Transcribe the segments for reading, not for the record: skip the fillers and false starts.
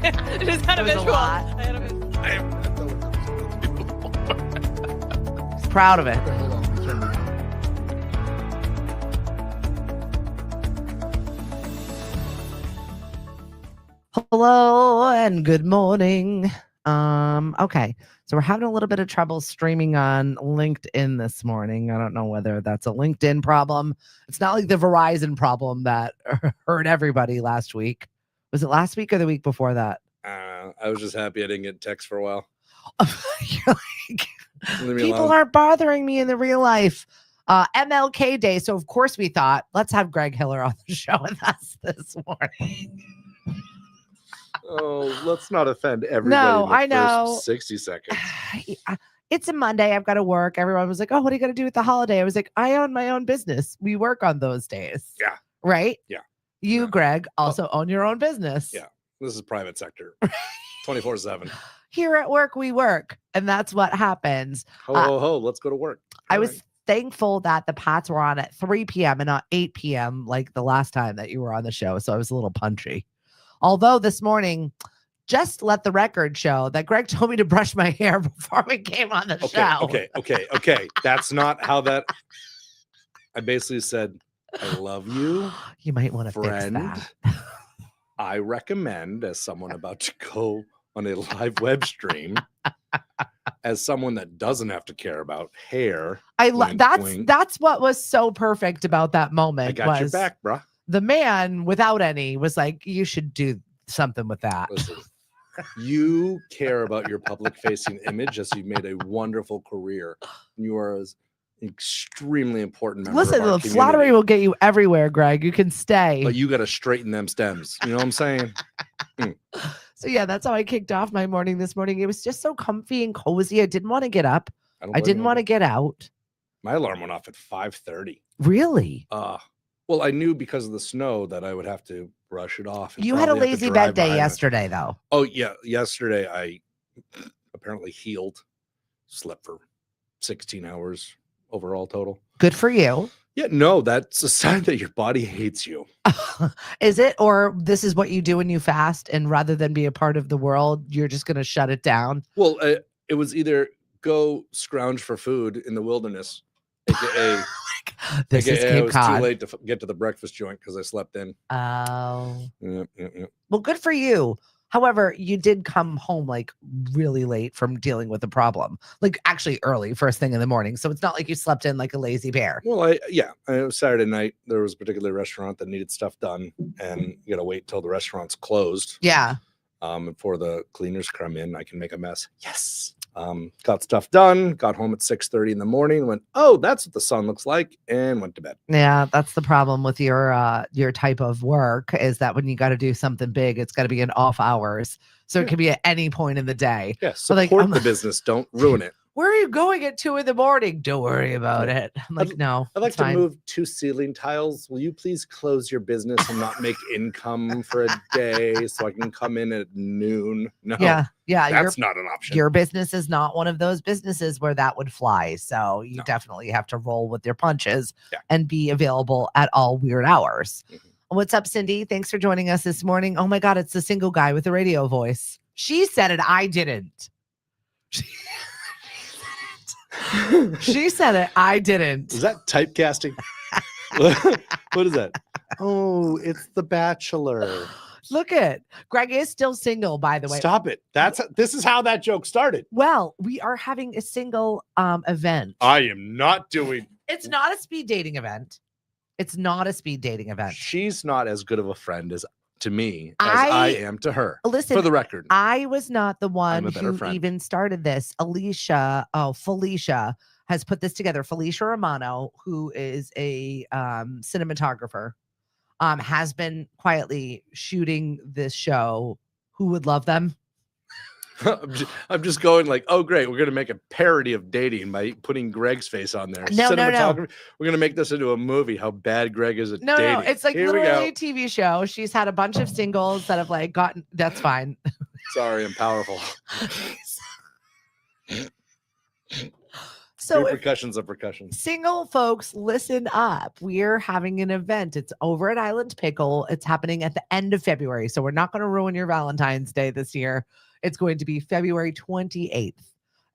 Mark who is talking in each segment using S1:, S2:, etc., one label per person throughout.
S1: I just had a visual.
S2: I
S3: have not done what I'm supposed to do before.
S2: was proud of it.
S3: Okay, hold on. Let me turn it on.
S2: Hello and good morning. Okay, so we're having a little bit of trouble streaming on LinkedIn this morning. I don't know whether that's a LinkedIn problem. It's not like the Verizon problem that hurt everybody last week. Was it last week or the week before that?
S4: I was just happy I didn't get text for a while.
S2: You're like, people aren't bothering me in the real life. MLK Day. So of course we thought, let's have Greg Hiller on the show with us this morning.
S4: Oh, let's not offend everybody.
S2: No,
S4: in the
S2: I know.
S4: First 60 seconds.
S2: It's a Monday. I've got to work. Everyone was like, oh, what are you going to do with the holiday? I was like, I own my own business. We work on those days.
S4: Yeah.
S2: Right?
S4: Yeah.
S2: You,
S4: Yeah.
S2: Greg, also own your own business.
S4: Yeah. This is private sector. 24/7.
S2: Here at work, we work. And that's what happens.
S4: Ho, ho, let's go to work.
S2: I was thankful that the Pats were on at 3 p.m. and not 8 p.m. like the last time that you were on the show. So I was a little punchy. Although this morning, just let the record show that Greg told me to brush my hair before we came on the show.
S4: Okay. That's not how that. I basically said, I love you.
S2: You might want to fix
S4: friend.
S2: that.
S4: I recommend, as someone about to go on a live web stream, as someone that doesn't have to care about hair.
S2: That's what was so perfect about that moment.
S4: I got your back, bruh.
S2: The man without any was like, you should do something with that.
S4: Listen, you care about your public facing image as you've made a wonderful career. You are an extremely important member
S2: Listen,
S4: of our
S2: the
S4: community.
S2: flattery will get you everywhere, Greg. You can stay.
S4: But you got to straighten them stems. You know what I'm saying?
S2: So yeah, that's how I kicked off my morning this morning. It was just so comfy and cozy. I didn't want to get up. I didn't want to get out.
S4: My alarm went off at 5:30.
S2: Really?
S4: Well, I knew because of the snow that I would have to brush it off.
S2: You had a lazy bed day yesterday, though.
S4: Oh, yeah. Yesterday, I apparently healed, slept for 16 hours overall total.
S2: Good for you.
S4: Yeah, no, that's a sign that your body hates you.
S2: Is it? Or this is what you do when you fast, and rather than be a part of the world, you're just going to shut it down?
S4: Well, it was either go scrounge for food in the wilderness, aka...
S2: This is Cape
S4: I was
S2: Cod.
S4: too late to get to the breakfast joint because I slept in.
S2: Oh.
S4: Yep.
S2: Well, good for you. However, you did come home like really late from dealing with the problem, like actually early, first thing in the morning. So it's not like you slept in like a lazy bear.
S4: Well, it was Saturday night. There was a particular restaurant that needed stuff done, and you got to wait till the restaurant's closed.
S2: Yeah.
S4: Before the cleaners come in, I can make a mess. Yes. Got stuff done, got home at 6:30 in the morning, went, oh, that's what the sun looks like, and went to bed.
S2: Yeah, that's the problem with your type of work, is that when you got to do something big, it's got to be in off hours. So it can be at any point in the day.
S4: Yeah, support the business, don't ruin it.
S2: Where are you going at 2 a.m? Don't worry about it. I'm like, no.
S4: I'd like to move 2 ceiling tiles. Will you please close your business and not make income for a day so I can come in at noon? No.
S2: Yeah.
S4: That's not an option.
S2: Your business is not one of those businesses where that would fly. So you definitely have to roll with your punches and be available at all weird hours. Mm-hmm. What's up, Cindy? Thanks for joining us this morning. Oh my God, it's the single guy with the radio voice. She said it. I didn't. She said it. I didn't.
S4: Is that typecasting? What is that? Oh, it's The Bachelor.
S2: Look at Greg is still single, by the way.
S4: Stop it. This is how that joke started.
S2: Well, we are having a single event.
S4: I am not doing.
S2: It's not a speed dating event. It's not a speed dating event.
S4: She's not as good of a friend to me as I am to her.
S2: Listen,
S4: for the record,
S2: I was not the one who even started this. Felicia has put this together. Felicia Romano, who is a cinematographer, has been quietly shooting this show. Who would love them?
S4: I'm just going like, oh, great. We're going to make a parody of dating by putting Greg's face on there.
S2: No.
S4: We're going to make this into a movie, how bad Greg is at dating.
S2: No, it's like literally a TV show. She's had a bunch of singles that have like gotten, that's fine. So if
S4: Repercussions of percussion.
S2: single folks, listen up. We're having an event. It's over at Island Pickle. It's happening at the end of February. So we're not going to ruin your Valentine's Day this year. It's going to be February 28th.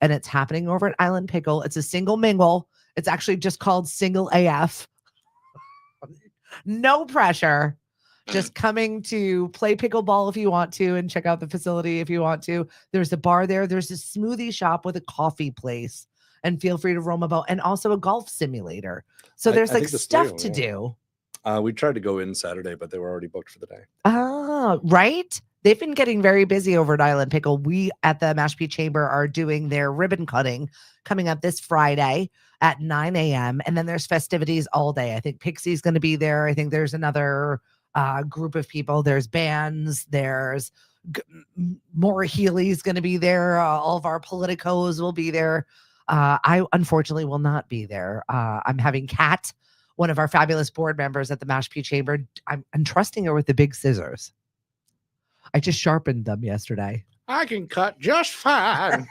S2: And it's happening over at Island Pickle. It's a single mingle. It's actually just called Single AF. No pressure. Just coming to play pickleball if you want to and check out the facility if you want to. There's a bar there. There's a smoothie shop with a coffee place. And feel free to roam about, and also a golf simulator. So there's like stuff to do.
S4: We tried to go in Saturday, but they were already booked for the day.
S2: Ah, right. They've been getting very busy over at Island Pickle. We at the Mashpee Chamber are doing their ribbon cutting coming up this Friday at 9 a.m. And then there's festivities all day. I think Pixie's going to be there. I think there's another group of people. There's bands. There's Maura Healy's going to be there. All of our politicos will be there. I unfortunately will not be there. I'm having Kat, one of our fabulous board members at the Mashpee Chamber. I'm entrusting her with the big scissors. I just sharpened them yesterday.
S4: I can cut just fine.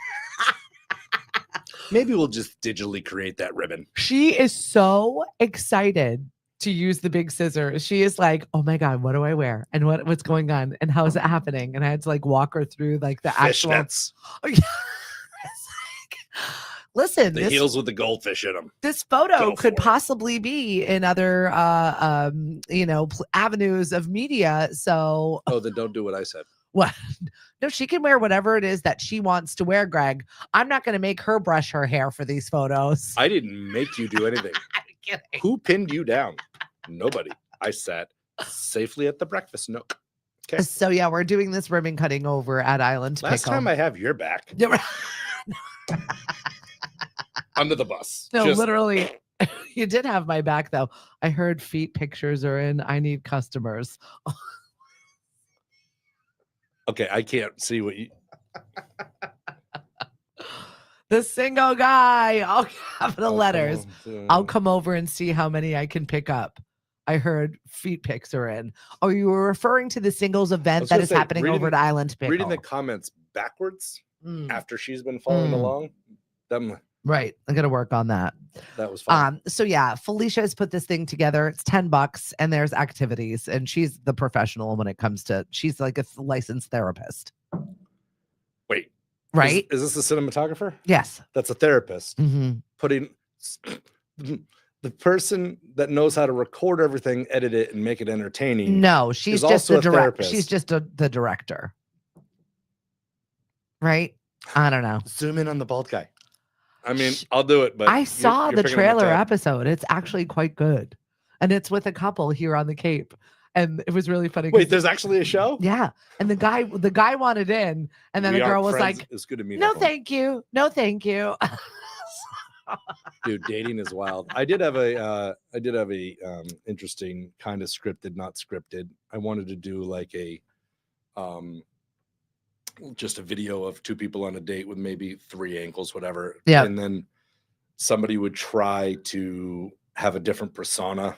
S4: Maybe we'll just digitally create that ribbon.
S2: She is so excited to use the big scissors. She is like, oh my God, what do I wear? And what's going on? And how is it happening? And I had to like walk her through like the actual.
S4: Fishnets.
S2: Oh, yeah. Listen,
S4: The heels with the goldfish in them.
S2: This photo
S4: Go
S2: could
S4: for it.
S2: possibly be in other, avenues of media. So,
S4: Oh, then don't do what I said.
S2: what? No, she can wear whatever it is that she wants to wear, Greg. I'm not going to make her brush her hair for these photos.
S4: I didn't make you do anything.
S2: I'm kidding.
S4: Who pinned you down? Nobody. I sat safely at the breakfast nook. Okay.
S2: So yeah, we're doing this ribbon cutting over at Island
S4: Last
S2: Pickle.
S4: time I have your back under the bus.
S2: No,
S4: Just-
S2: literally, you did have my back though. I heard feet pictures are in. I need customers.
S4: Okay, I can't see what you.
S2: The single guy, all capital letters. I'll come over and see how many I can pick up. I heard feet pics are in. Oh, you were referring to the singles event that
S4: gonna
S2: is
S4: say,
S2: happening over at Island Pickle.
S4: Reading the comments backwards
S2: Mm,
S4: after she's been following
S2: Mm.
S4: along.
S2: right. I'm gonna work on that.
S4: That was fun.
S2: So yeah, Felicia has put this thing together. It's $10 and there's activities, and she's the professional when it comes to, she's like a licensed therapist.
S4: Wait,
S2: Right?
S4: Is this a cinematographer?
S2: Yes.
S4: That's a therapist
S2: hmm
S4: putting the person that knows how to record everything, edit it, and make it entertaining.
S2: No, she's
S4: is
S2: just
S4: also
S2: the
S4: a
S2: director.
S4: therapist.
S2: She's just the director. Right? I don't know.
S4: Zoom in on the bald guy. I mean,
S2: Sh-
S4: I'll do it, but
S2: I saw
S4: you're
S2: the
S4: picking up
S2: trailer
S4: tab.
S2: episode. It's actually quite good. And it's with a couple here on the Cape. And it was really funny. 'cause
S4: Wait, there's actually a show?
S2: yeah. And the guy wanted in. And then
S4: We
S2: the girl
S4: aren't
S2: was
S4: friends.
S2: like,
S4: It's good to meet
S2: no,
S4: everyone.
S2: thank you. No, thank you.
S4: Dude, dating is wild. I did have a interesting kind of scripted, not scripted. I wanted to do like a just a video of two people on a date with maybe 3 ankles, whatever.
S2: Yeah.
S4: And then somebody would try to have a different persona,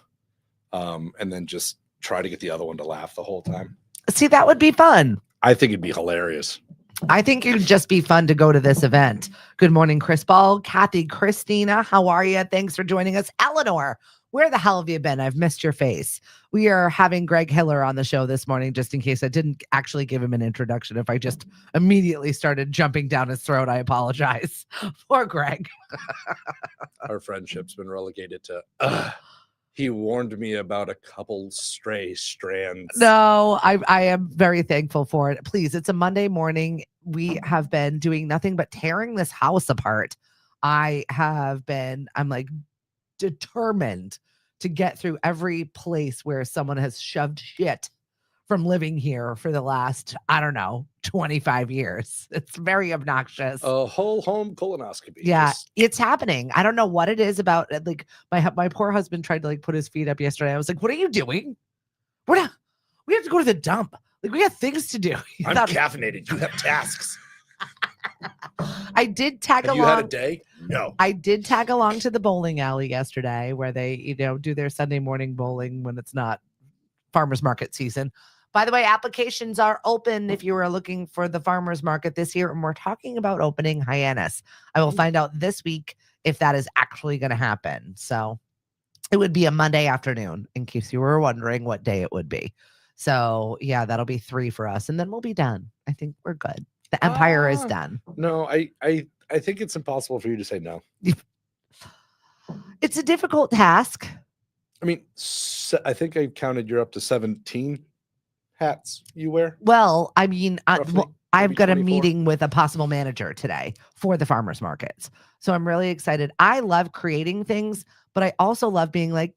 S4: and then just try to get the other one to laugh the whole time.
S2: See, that would be fun.
S4: I think it'd be hilarious.
S2: I think it'd just be fun to go to this event. Good morning, Chris Ball, Kathy, Christina. How are you? Thanks for joining us. Eleanor, where the hell have you been? I've missed your face. We are having Greg Hiller on the show this morning, just in case I didn't actually give him an introduction. If I just immediately started jumping down his throat, I apologize. Poor Greg.
S4: Our friendship's been relegated to he warned me about a couple stray strands.
S2: No, I am very thankful for it. Please, it's a Monday morning. We have been doing nothing but tearing this house apart. I'm like determined to get through every place where someone has shoved shit from living here for the last, 25 years. It's very obnoxious.
S4: A whole home colonoscopy.
S2: Yeah,
S4: Just-
S2: it's happening. I don't know what it is about. Like my poor husband tried to like put his feet up yesterday. I was like, "What are you doing? We have to go to the dump. Like we have things to do." He
S4: I'm
S2: thought-
S4: caffeinated. You have tasks.
S2: I did tag
S4: Have you had a
S2: along.
S4: day? No.
S2: I did tag along to the bowling alley yesterday, where they do their Sunday morning bowling when it's not farmers market season. By the way, applications are open if you are looking for the farmers market this year, and we're talking about opening Hyannis. I will find out this week if that is actually going to happen. So it would be a Monday afternoon, in case you were wondering what day it would be. So yeah, that'll be 3 for us, and then we'll be done. I think we're good. The empire is done.
S4: No, I think it's impossible for you to say no.
S2: It's a difficult task.
S4: I mean, I think I counted you're up to 17 hats you wear.
S2: Well, I mean,
S4: Roughly,
S2: I've
S4: maybe
S2: got a
S4: 24.
S2: meeting with a possible manager today for the farmers markets. So I'm really excited. I love creating things, but I also love being like,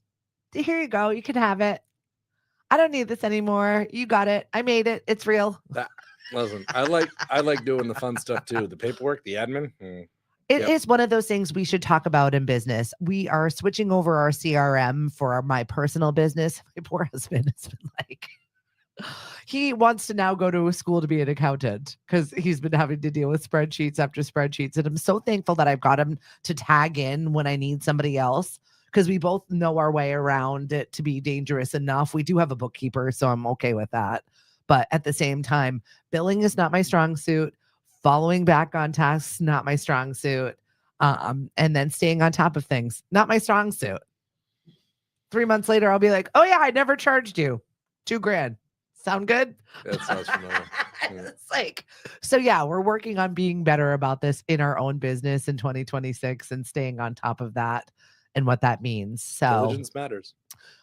S2: here you go. You can have it. I don't need this anymore. You got it. I made it. It's real.
S4: Listen, I like doing the fun stuff too. The paperwork, the admin.
S2: It
S4: Yep.
S2: is one of those things we should talk about in business. We are switching over our CRM for my personal business. My poor husband has been like, he wants to now go to a school to be an accountant because he's been having to deal with spreadsheets after spreadsheets. And I'm so thankful that I've got him to tag in when I need somebody else, because we both know our way around it to be dangerous enough. We do have a bookkeeper, so I'm okay with that. But at the same time, billing is not my strong suit. Following back on tasks, not my strong suit. And then staying on top of things, not my strong suit. 3 months later, I'll be like, oh yeah, I never charged you $2,000. Sound good?
S4: That sounds familiar. Yeah.
S2: It's like, so yeah, we're working on being better about this in our own business in 2026 and staying on top of that and what that means. So
S4: Diligence matters.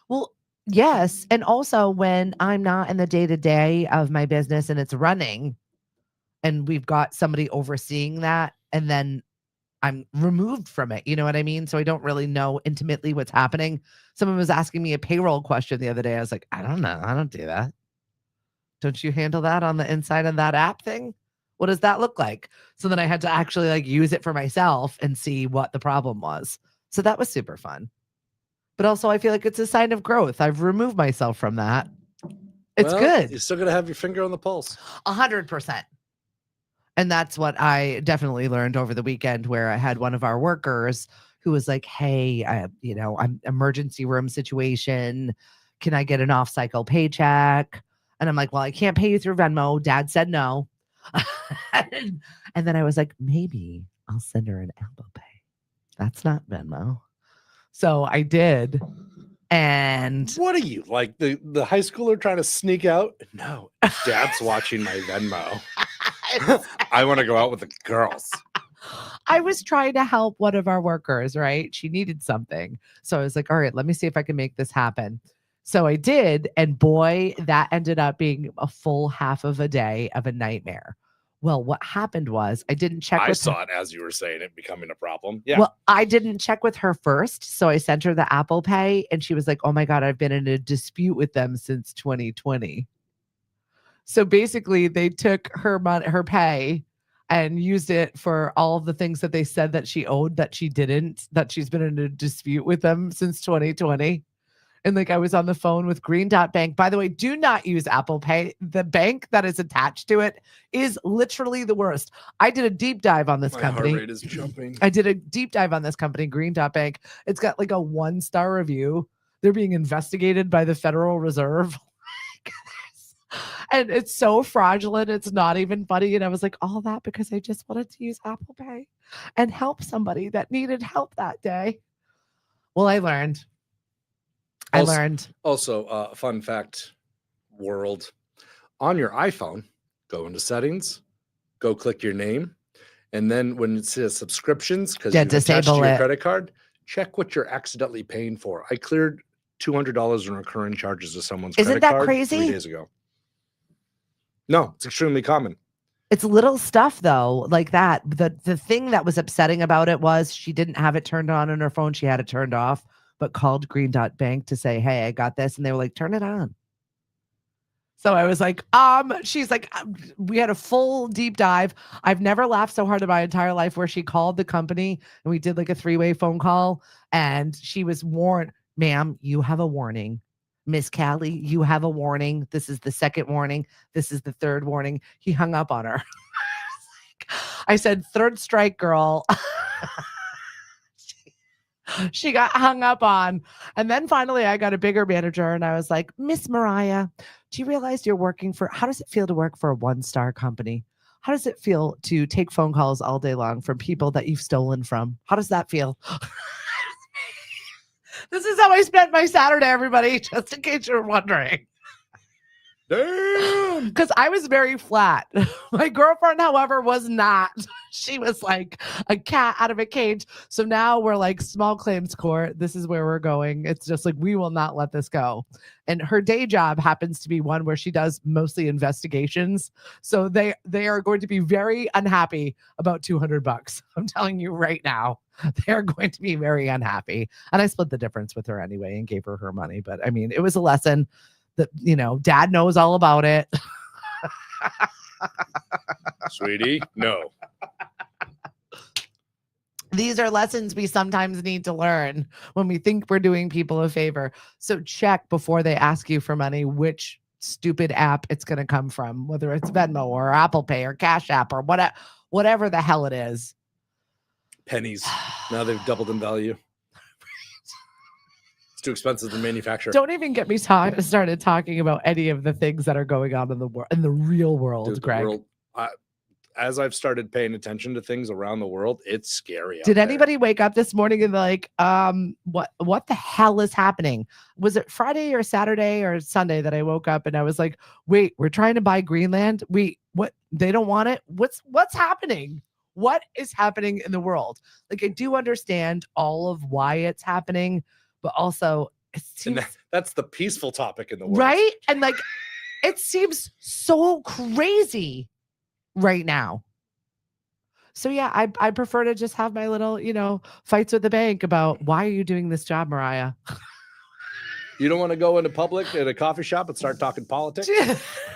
S2: well, yes. And also when I'm not in the day-to-day of my business and it's running and we've got somebody overseeing that, and then I'm removed from it. You know what I mean? So I don't really know intimately what's happening. Someone was asking me a payroll question the other day. I was like, I don't know. I don't do that. Don't you handle that on the inside of that app thing? What does that look like? So then I had to actually like use it for myself and see what the problem was. So that was super fun. But also I feel like it's a sign of growth. I've removed myself from that. It's
S4: Well,
S2: good.
S4: You're still gonna have your finger on the pulse.
S2: 100%. And that's what I definitely learned over the weekend, where I had one of our workers who was like, hey, I'm emergency room situation. Can I get an off-cycle paycheck? And I'm like, well, I can't pay you through Venmo. Dad said no. And then I was like, maybe I'll send her an Apple Pay. That's not Venmo. So I did. And
S4: What are you, like the high schooler trying to sneak out? No, Dad's watching my Venmo. I want to go out with the girls.
S2: I was trying to help one of our workers, right? She needed something. So I was like, all right, let me see if I can make this happen. So I did. And boy, that ended up being a full half of a day of a nightmare. Well, what happened was I didn't check.
S4: I
S2: with
S4: saw
S2: her.
S4: it as you were saying it becoming a problem. Yeah.
S2: Well, I didn't check with her first. So I sent her the Apple Pay and she was like, oh my God, I've been in a dispute with them since 2020. So basically they took her money, her pay, and used it for all of the things that they said that she owed that she didn't, that she's been in a dispute with them since 2020. And like I was on the phone with Green Dot Bank. By the way, do not use Apple Pay. The bank that is attached to it is literally the worst. I did a deep dive on this
S4: My
S2: company.
S4: heart rate is jumping.
S2: I did a deep dive on this company, Green Dot Bank. It's got like a 1-star review. They're being investigated by the Federal Reserve. And it's so fraudulent. It's not even funny. And I was like, all that because I just wanted to use Apple Pay and help somebody that needed help that day. Well, I learned.
S4: Also, fun fact world. On your iPhone, go into settings, go click your name. And then when it says subscriptions, because you've attached to
S2: disable
S4: your
S2: it.
S4: credit card, check what you're accidentally paying for. I cleared $200 in recurring charges to someone's
S2: Isn't
S4: credit
S2: that
S4: card
S2: crazy?
S4: 3 days ago. No, it's extremely common.
S2: It's little stuff though, like that. The thing that was upsetting about it was she didn't have it turned on her phone. She had it turned off, but called Green Dot Bank to say, hey, I got this. And they were like, turn it on. So I was like, she's like, we had a full deep dive. I've never laughed so hard in my entire life, where she called the company and we did like a 3-way phone call, and she was warned, ma'am, you have a warning. Miss Callie, you have a warning. This is the second warning. This is the third warning. He hung up on her. I said, third strike, girl. She got hung up on. And then finally I got a bigger manager and I was like, Miss Mariah, do you realize you're working for, how does it feel to work for a 1-star company? How does it feel to take phone calls all day long from people that you've stolen from? How does that feel? This is how I spent my Saturday, everybody, just in case you're wondering.
S4: Damn.
S2: Because I was very flat. My girlfriend, however, was not. She was like a cat out of a cage. So now we're like small claims court. This is where we're going. It's just like, we will not let this go. And her day job happens to be one where she does mostly investigations. So they are going to be very unhappy about $200. I'm telling you right now, they're going to be very unhappy. And I split the difference with her anyway and gave her money. But I mean, it was a lesson that, dad knows all about it.
S4: Sweetie, no.
S2: These are lessons we sometimes need to learn when we think we're doing people a favor. So check before they ask you for money which stupid app it's going to come from, whether it's Venmo or Apple Pay or Cash App or whatever the hell it is.
S4: Pennies. Now they've doubled in value. It's too expensive to manufacture.
S2: Don't even get me started talking about any of the things that are going on in the real world,
S4: Dude,
S2: Greg.
S4: As I've started paying attention to things around the world, it's scary.
S2: Did anybody wake up this morning and be like, what the hell is happening? Was it Friday or Saturday or Sunday that I woke up and I was like, wait, we're trying to buy Greenland? Wait, what? They don't want it? What's happening? What is happening in the world? Like, I do understand all of why it's happening, but also it seems
S4: that's the peaceful topic in the world.
S2: right. And like, it seems so crazy right now. So yeah, I prefer to just have my little, fights with the bank about why are you doing this job, Mariah?
S4: You don't want to go into public at a coffee shop and start talking politics?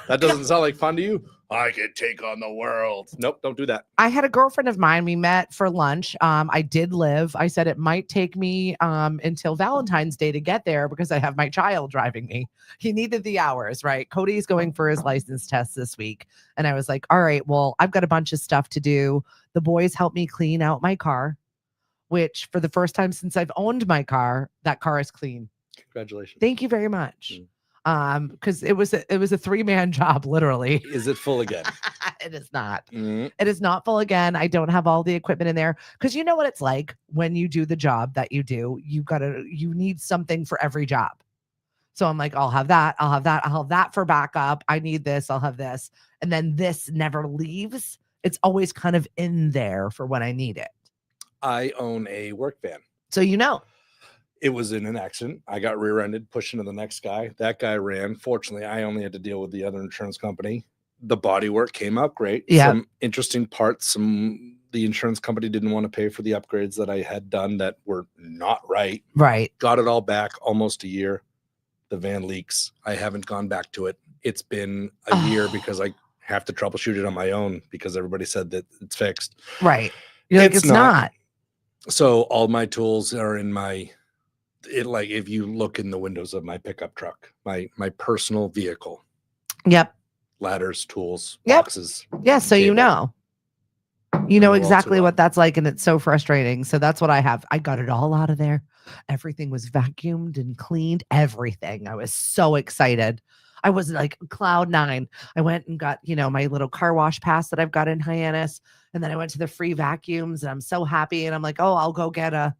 S4: That doesn't sound like fun to you? I can take on the world. Nope, don't do that.
S2: I had a girlfriend of mine. We met for lunch. I did live. I said it might take me until Valentine's Day to get there because I have my child driving me. He needed the hours, right? Cody's going for his license test this week. And I was like, all right, well, I've got a bunch of stuff to do. The boys helped me clean out my car, which for the first time since I've owned my car, that car is clean.
S4: Congratulations.
S2: Thank you very much. Because it was a 3-man job, literally.
S4: Is it full again?
S2: It is not.
S4: Mm-hmm.
S2: It is not full again. I don't have all the equipment in there because you know what it's like when you do the job that you do. You need something for every job. So I'm like, I'll have that. I'll have that. I'll have that for backup. I need this. I'll have this. And then this never leaves. It's always kind of in there for when I need it.
S4: I own a work van.
S2: So
S4: It was in an accident. I got rear-ended, pushed into the next guy. That guy ran. Fortunately, I only had to deal with the other insurance company. The body work came out great.
S2: Yeah.
S4: Some interesting parts. The insurance company didn't want to pay for the upgrades that I had done that were not right.
S2: Right.
S4: Got it all back almost a year. The van leaks. I haven't gone back to it. It's been a year because I have to troubleshoot it on my own because everybody said that it's fixed.
S2: Right. You're like, it's not.
S4: So all my tools are in if you look in the windows of my pickup truck, my personal vehicle.
S2: Yep.
S4: Ladders, tools,
S2: Yep.
S4: boxes.
S2: Yes. So
S4: cable.
S2: You know
S4: All
S2: exactly
S4: too
S2: what
S4: well.
S2: that's like. And it's so frustrating. So that's what I have. I got it all out of there. Everything was vacuumed and cleaned. Everything. I was so excited. I was like cloud 9. I went and got, my little car wash pass that I've got in Hyannis. And then I went to the free vacuums and I'm so happy. And I'm like, oh, I'll go get an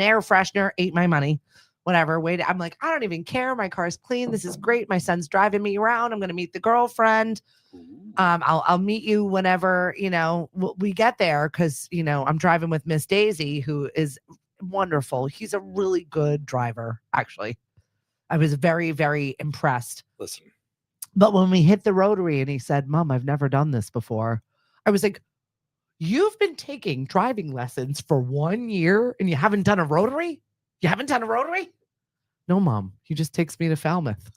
S2: air freshener, ate my money, whatever. Wait, I'm like, I don't even care. My car's clean. This is great. My son's driving me around. I'm going to meet the girlfriend. I'll meet you whenever, we get there. Cause I'm driving with Miss Daisy, who is wonderful. He's a really good driver. Actually, I was very, very impressed.
S4: Listen,
S2: but when we hit the rotary and he said, Mom, I've never done this before. I was like, you've been taking driving lessons for 1 year and you haven't done a rotary? You haven't done a rotary? No, Mom. He just takes me to Falmouth.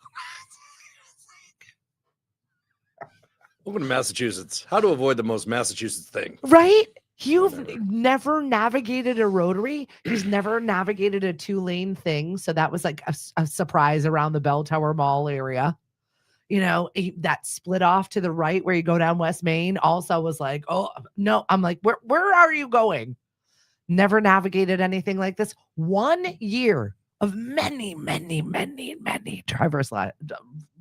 S4: Welcome to Massachusetts. How to avoid the most Massachusetts thing.
S2: Right? You've never navigated a rotary. He's never navigated a 2-lane thing. So that was like a surprise around the Bell Tower Mall area. That split off to the right where you go down West Main also was like, oh, no. I'm like, where are you going? Never navigated anything like this. 1 year of many, many, many, many driver's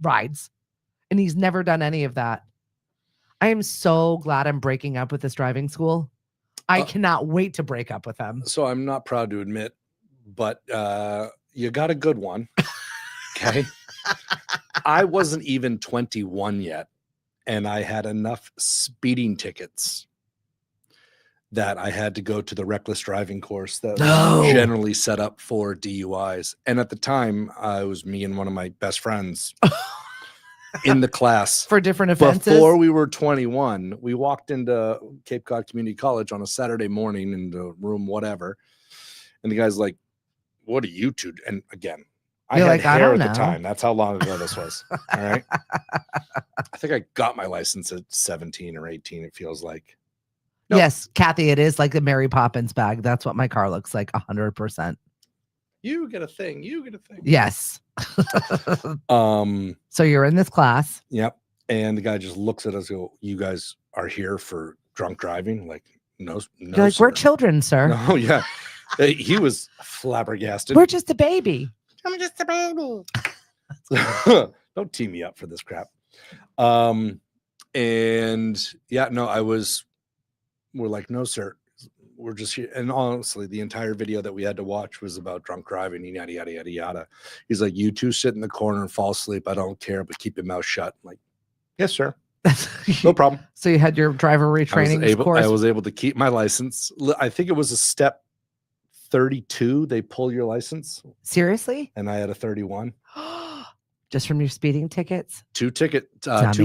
S2: rides. And he's never done any of that. I am so glad I'm breaking up with this driving school. I cannot wait to break up with them.
S4: So I'm not proud to admit, but you got a good one. Okay. I wasn't even 21 yet, and I had enough speeding tickets that I had to go to the reckless driving course that was generally set up for DUIs. And at the time, it was me and one of my best friends in the class
S2: for different offenses.
S4: Before we were 21, we walked into Cape Cod Community College on a Saturday morning into room whatever. And the guy's like, what are you two? And again, I had hair at the time. That's how long ago this was. All right. I think I got my license at 17 or 18, it feels like. Nope.
S2: Yes, Kathy, it is like the Mary Poppins bag. That's what my car looks like, 100%.
S4: You get a thing. You get a thing.
S2: Yes. So you're in this class.
S4: Yep. And the guy just looks at us and go, you guys are here for drunk driving? Like, no,
S2: like, we're children, sir.
S4: No, yeah. He was flabbergasted.
S2: We're just a baby.
S3: I'm just a baby.
S4: Don't tee me up for this crap. And yeah, no, we're like, no, sir, we're just here. And honestly, the entire video that we had to watch was about drunk driving, yada, yada, yada, yada. He's like, you two sit in the corner and fall asleep. I don't care, but keep your mouth shut. I'm like, yes, sir. No problem.
S2: So you had your driver retraining course?
S4: I was able to keep my license. I think it was a step 32. They pull your license.
S2: Seriously?
S4: And I had a 31.
S2: Just from your speeding tickets?
S4: 2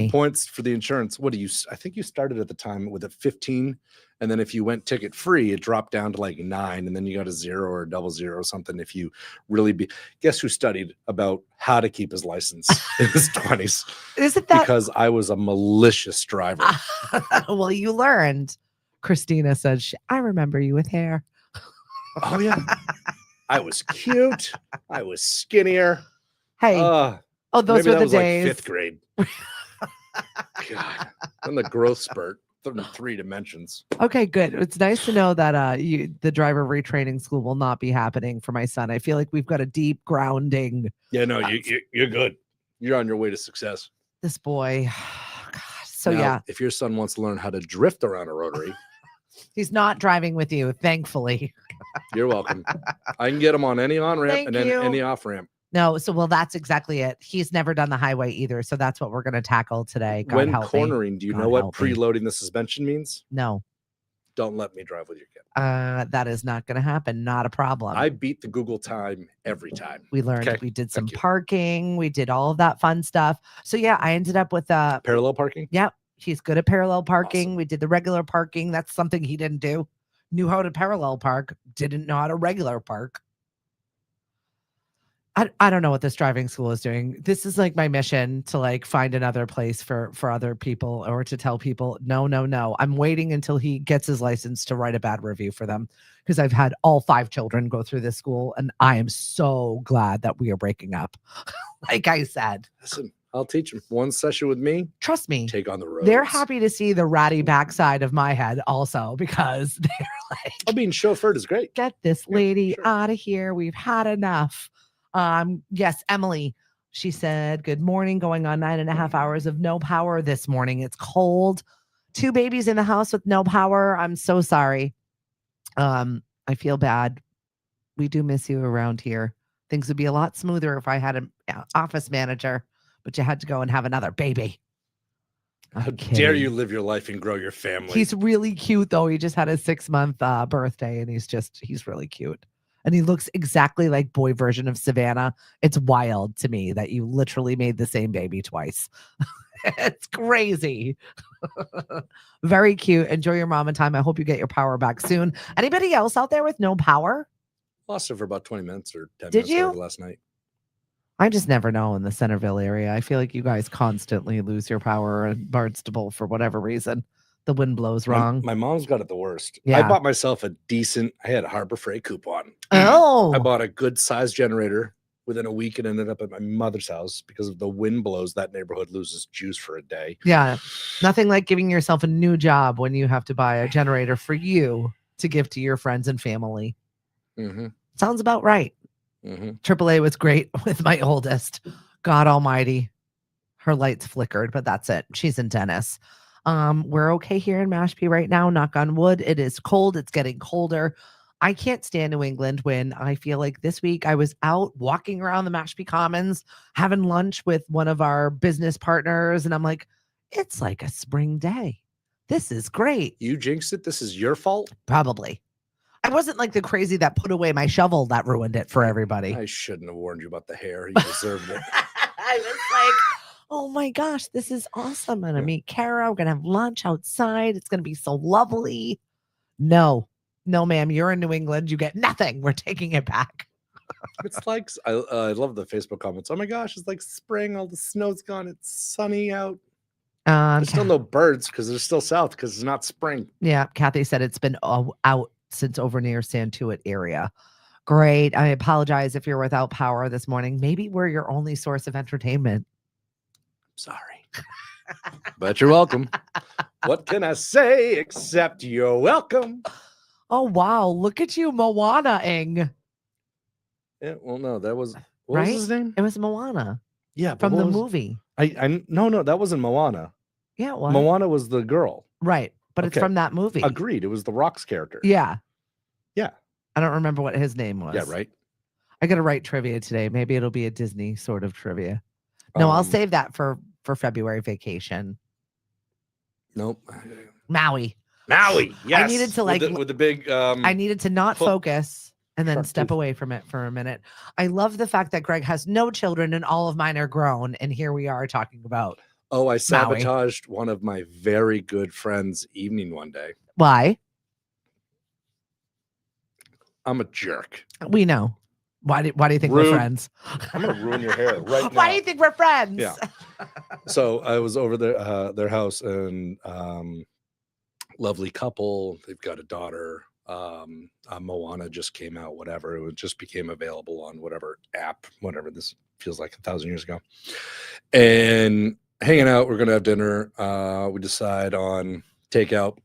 S4: points for the insurance. I think you started at the time with a 15. And then if you went ticket free, it dropped down to like 9. And then you got a 0 or a 00 or something. If you really guess who studied about how to keep his license in his 20s?
S2: Isn't that
S4: because I was a malicious driver?
S2: Well, you learned. Christina said, I remember you with hair.
S4: Oh, yeah. I was cute. I was skinnier.
S2: Hey. Those were the days.
S4: Like 5th grade. God. And the growth spurt in 3 dimensions.
S2: Okay, good. It's nice to know that the driver retraining school will not be happening for my son. I feel like we've got a deep grounding.
S4: Yeah, no, you're good. You're on your way to success.
S2: This boy. God. So
S4: now,
S2: yeah.
S4: If your son wants to learn how to drift around a rotary.
S2: He's not driving with you, thankfully.
S4: You're welcome. I can get him on any on-ramp and then any off-ramp.
S2: No, that's exactly it. He's never done the highway either, so that's what we're going to tackle today. God
S4: when
S2: help
S4: cornering,
S2: me.
S4: Do you know what preloading the suspension means?
S2: No.
S4: Don't let me drive with your kid.
S2: That is not going to happen. Not a problem.
S4: I beat the Google time every time.
S2: We learned. We did some parking. We did all of that fun stuff. So yeah, I ended up with
S4: parallel parking.
S2: Yep, he's good at parallel parking.
S4: Awesome.
S2: We did the regular parking. That's something he didn't do. Knew how to parallel park. Didn't know how to regular park. I don't know what this driving school is doing. This is like my mission to like find another place for other people or to tell people, no. I'm waiting until he gets his license to write a bad review for them because I've had all 5 children go through this school and I am so glad that we are breaking up. Like I said.
S4: Listen, I'll teach them. 1 session with me.
S2: Trust me.
S4: Take on the road.
S2: They're happy to see the ratty backside of my head also because they're like,
S4: being chauffeured is great.
S2: Get this lady out of here. We've had enough. Yes, Emily, she said, good morning, going on 9.5 hours of no power this morning. It's cold. 2 babies in the house with no power. I'm so sorry. I feel bad. We do miss you around here. Things would be a lot smoother if I had an office manager, but you had to go and have another baby.
S4: How dare you live your life and grow your family?
S2: He's really cute though. He just had his 6-month birthday and he's really cute. And he looks exactly like boy version of Savannah. It's wild to me that you literally made the same baby twice. It's crazy. Very cute. Enjoy your mama time. I hope you get your power back soon. Anybody else out there with no power?
S4: Lost it for about 20 minutes or 10
S2: Did
S4: minutes
S2: you?
S4: last night.
S2: I just never know in the Centerville area. I feel like you guys constantly lose your power in Barnstable for whatever reason. The wind blows wrong.
S4: My mom's got it the worst.
S2: Yeah.
S4: I bought myself I had a Harbor Freight coupon.
S2: Oh.
S4: I bought a good size generator within a week and ended up at my mother's house because of the wind blows. That neighborhood loses juice for a day.
S2: Yeah. Nothing like giving yourself a new job when you have to buy a generator for you to give to your friends and family.
S4: Mm-hmm.
S2: Sounds about right.
S4: Mm-hmm.
S2: AAA was great with my oldest. God almighty. Her lights flickered, but that's it. She's in tennis. We're okay here in Mashpee right now, knock on wood. It is cold, it's getting colder. I can't stand New England when I feel like this week I was out walking around the Mashpee Commons having lunch with one of our business partners, and I'm like, it's like a spring day. This is great.
S4: You jinxed it. This is your fault.
S2: Probably. I wasn't like the crazy that put away my shovel that ruined it for everybody.
S4: I shouldn't have warned you about the hair. You deserved it.
S2: I was like, oh my gosh, this is awesome. I'm going to meet Kara. We're going to have lunch outside. It's going to be so lovely. No, ma'am. You're in New England. You get nothing. We're taking it back.
S4: It's like, I love the Facebook comments. Oh my gosh, it's like spring. All the snow's gone. It's sunny out. There's still no birds because they're still south because it's not spring.
S2: Yeah. Kathy said it's been out since over near Santuit area. Great. I apologize if you're without power this morning. Maybe we're your only source of entertainment.
S4: Sorry. But you're welcome. What can I say except you're welcome?
S2: Oh, wow. Look at you, Moana-ing.
S4: Yeah, well, no, that was, what was his name?
S2: It was Moana.
S4: Yeah,
S2: from the movie.
S4: No, that wasn't Moana.
S2: Yeah, it was.
S4: Moana was the girl.
S2: Right. But it's from that movie.
S4: Agreed. It was the Rock's character.
S2: Yeah.
S4: Yeah.
S2: I don't remember what his name was.
S4: Yeah, right.
S2: I got to write trivia today. Maybe it'll be a Disney sort of trivia. No, I'll save that for February vacation.
S4: Nope.
S2: Maui.
S4: Yes.
S2: I needed to
S4: with the big
S2: I needed to not focus and then step away from it for a minute. I love the fact that Greg has no children and all of mine are grown, and here we are talking about
S4: I sabotaged one of my very good friends' evening one day.
S2: Why?
S4: I'm a jerk.
S2: We know. Why do you think we're friends?
S4: I'm gonna ruin your hair right now.
S2: Why do you think we're friends?
S4: Yeah. So I was over their house, and lovely couple. They've got a daughter. Moana just came out. Whatever, it just became available on whatever app. Whatever, this feels like 1,000 years ago. And hanging out. We're gonna have dinner. We decide on takeout.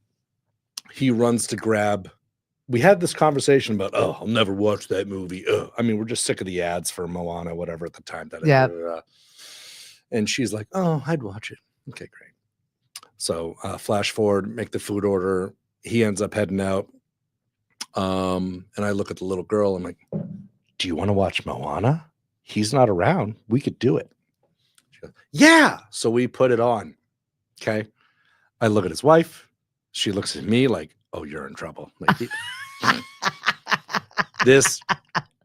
S4: He runs to grab. We had this conversation about, I'll never watch that movie. I mean, we're just sick of the ads for Moana, whatever at the time. And she's like, I'd watch it. Okay, great. So flash forward, make the food order. He ends up heading out. And I look at the little girl. I'm like, do you want to watch Moana? He's not around. We could do it. She goes, yeah. So we put it on. Okay. I look at his wife. She looks at me like, oh, you're in trouble. Like, this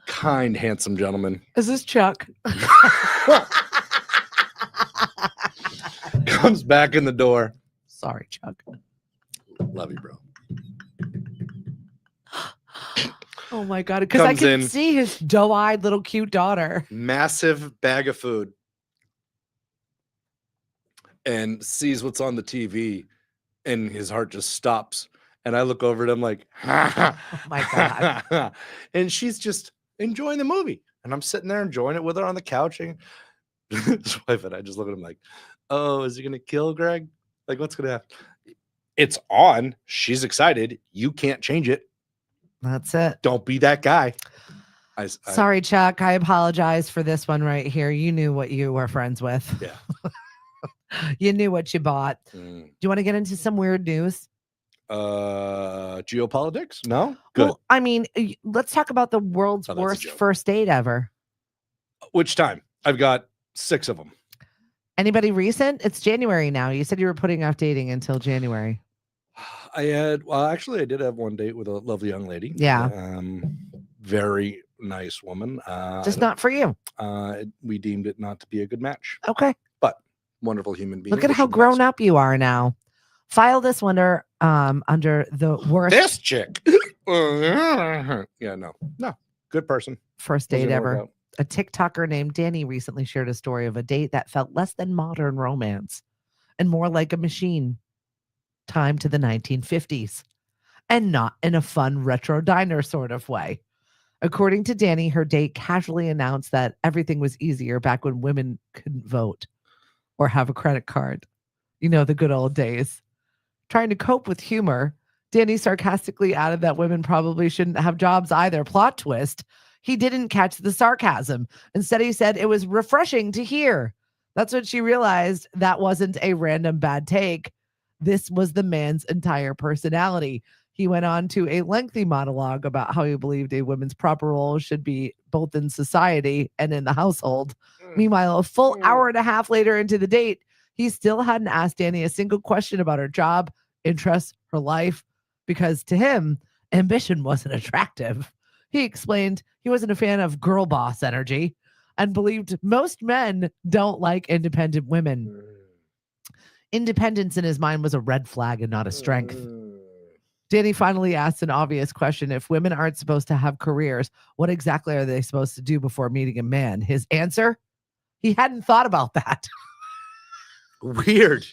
S4: kind, handsome gentleman.
S2: Is this Chuck?
S4: Comes back in the door.
S2: Sorry, Chuck.
S4: Love you, bro.
S2: Oh my God. Because I can see his doe-eyed little cute daughter.
S4: Massive bag of food. And sees what's on the TV. And his heart just stops. And I look over at him like,
S2: oh my God.
S4: And she's just enjoying the movie. And I'm sitting there enjoying it with her on the couch. And his wife and I just look at him like, oh, is he going to kill Greg? Like, what's going to happen? It's on. She's excited. You can't change it.
S2: That's it.
S4: Don't be that guy.
S2: Sorry, Chuck. I apologize for this one right here. You knew what you were friends with.
S4: Yeah.
S2: You knew what you bought. Do you want to get into some weird news?
S4: Geopolitics? No? Good.
S2: Well, I mean, let's talk about the world's worst first date ever.
S4: Which time? I've got 6 of them.
S2: Anybody recent? It's January now. You said you were putting off dating until January.
S4: I did have one date with a lovely young lady.
S2: Yeah.
S4: Very nice woman.
S2: Just not for you.
S4: We deemed it not to be a good match.
S2: Okay.
S4: But wonderful human being.
S2: Look at how grown up you are now. File this under the worst.
S4: This chick. Yeah, no. Good person.
S2: First date ever. A TikToker named Danny recently shared a story of a date that felt less than modern romance and more like a machine. Time to the 1950s. And not in a fun retro diner sort of way. According to Danny, her date casually announced that everything was easier back when women couldn't vote or have a credit card. You know, the good old days. Trying to cope with humor, Danny sarcastically added that women probably shouldn't have jobs either. Plot twist. He didn't catch the sarcasm. Instead, he said it was refreshing to hear. That's when she realized that wasn't a random bad take. This was the man's entire personality. He went on to a lengthy monologue about how he believed a woman's proper role should be both in society and in the household. Meanwhile, a full hour and a half later into the date, he still hadn't asked Danny a single question about her job, interests, her life, because to him, ambition wasn't attractive. He explained he wasn't a fan of girl boss energy and believed most men don't like independent women. Independence in his mind was a red flag and not a strength. Danny finally asked an obvious question. If women aren't supposed to have careers, what exactly are they supposed to do before meeting a man? His answer? He hadn't thought about that.
S4: Weird.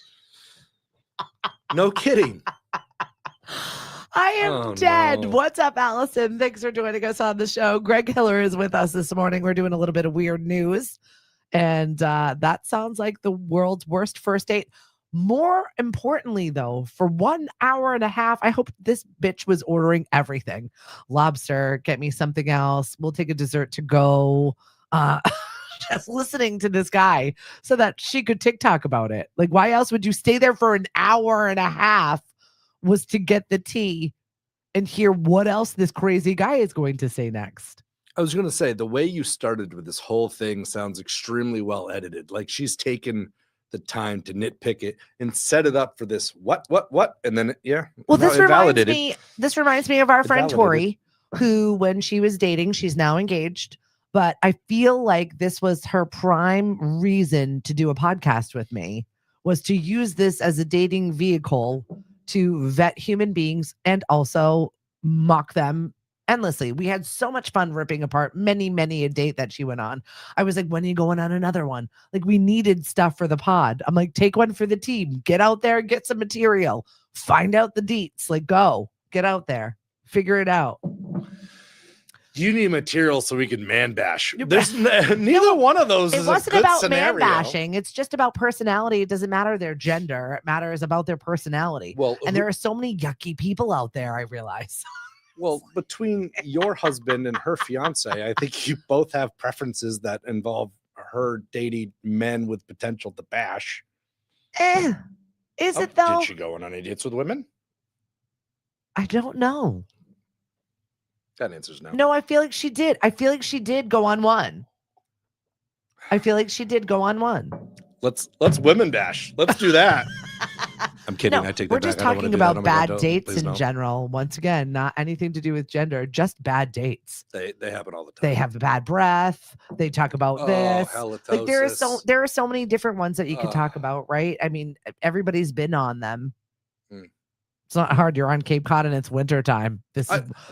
S4: No kidding.
S2: I am dead.
S4: No.
S2: What's up, Allison? Thanks for joining us on the show. Greg Hiller is with us this morning. We're doing a little bit of weird news. And that sounds like the world's worst first date. More importantly, though, for 1 hour and a half, I hope this bitch was ordering everything. Lobster, get me something else. We'll take a dessert to go. Just listening to this guy so that she could TikTok about it. Like, why else would you stay there for an hour and a half? Was to get the tea and hear what else this crazy guy is going to say next.
S4: I was going to say, the way you started with this whole thing sounds extremely well edited. Like she's taken the time to nitpick it and set it up for this what, and then
S2: Well, this reminds me of our friend Tori, who, when she was dating, she's now engaged, but I feel like this was her prime reason to do a podcast with me, was to use this as a dating vehicle to vet human beings and also mock them endlessly. We had so much fun ripping apart many a date that she went on. I was like, when are you going on another one? Like, we needed stuff for the pod. I'm like, take one for the team. Get out there, get some material. Find out the deets. Like, go. Get out there. Figure it out.
S4: You need material so we can man bash. There's neither one of those.
S2: It
S4: is
S2: wasn't
S4: a good
S2: about
S4: scenario.
S2: man bashing. It's just about personality. It doesn't matter their gender. It matters about their personality.
S4: Well,
S2: and there are so many yucky people out there, I realize.
S4: Well, between your husband and her fiance, I think you both have preferences that involve her dating men with potential to bash.
S2: Is it though?
S4: Did she go on any dates with women?
S2: I don't know.
S4: That answer's no.
S2: No, I feel like she did. I feel like she did go on one. Let's
S4: women bash. Let's do that. I'm kidding.
S2: No,
S4: I take that
S2: we're
S4: back.
S2: just
S4: I don't wanna
S2: talking
S4: do that.
S2: about
S4: Oh my God,
S2: bad dates in
S4: no.
S2: general. Once again, not anything to do with gender, just bad dates.
S4: They happen all the time.
S2: They have bad breath. They talk about this.
S4: Halitosis.
S2: Like there are so many different ones that you could talk about, right? I mean, everybody's been on them. It's not hard. You're on Cape Cod and it's winter time. This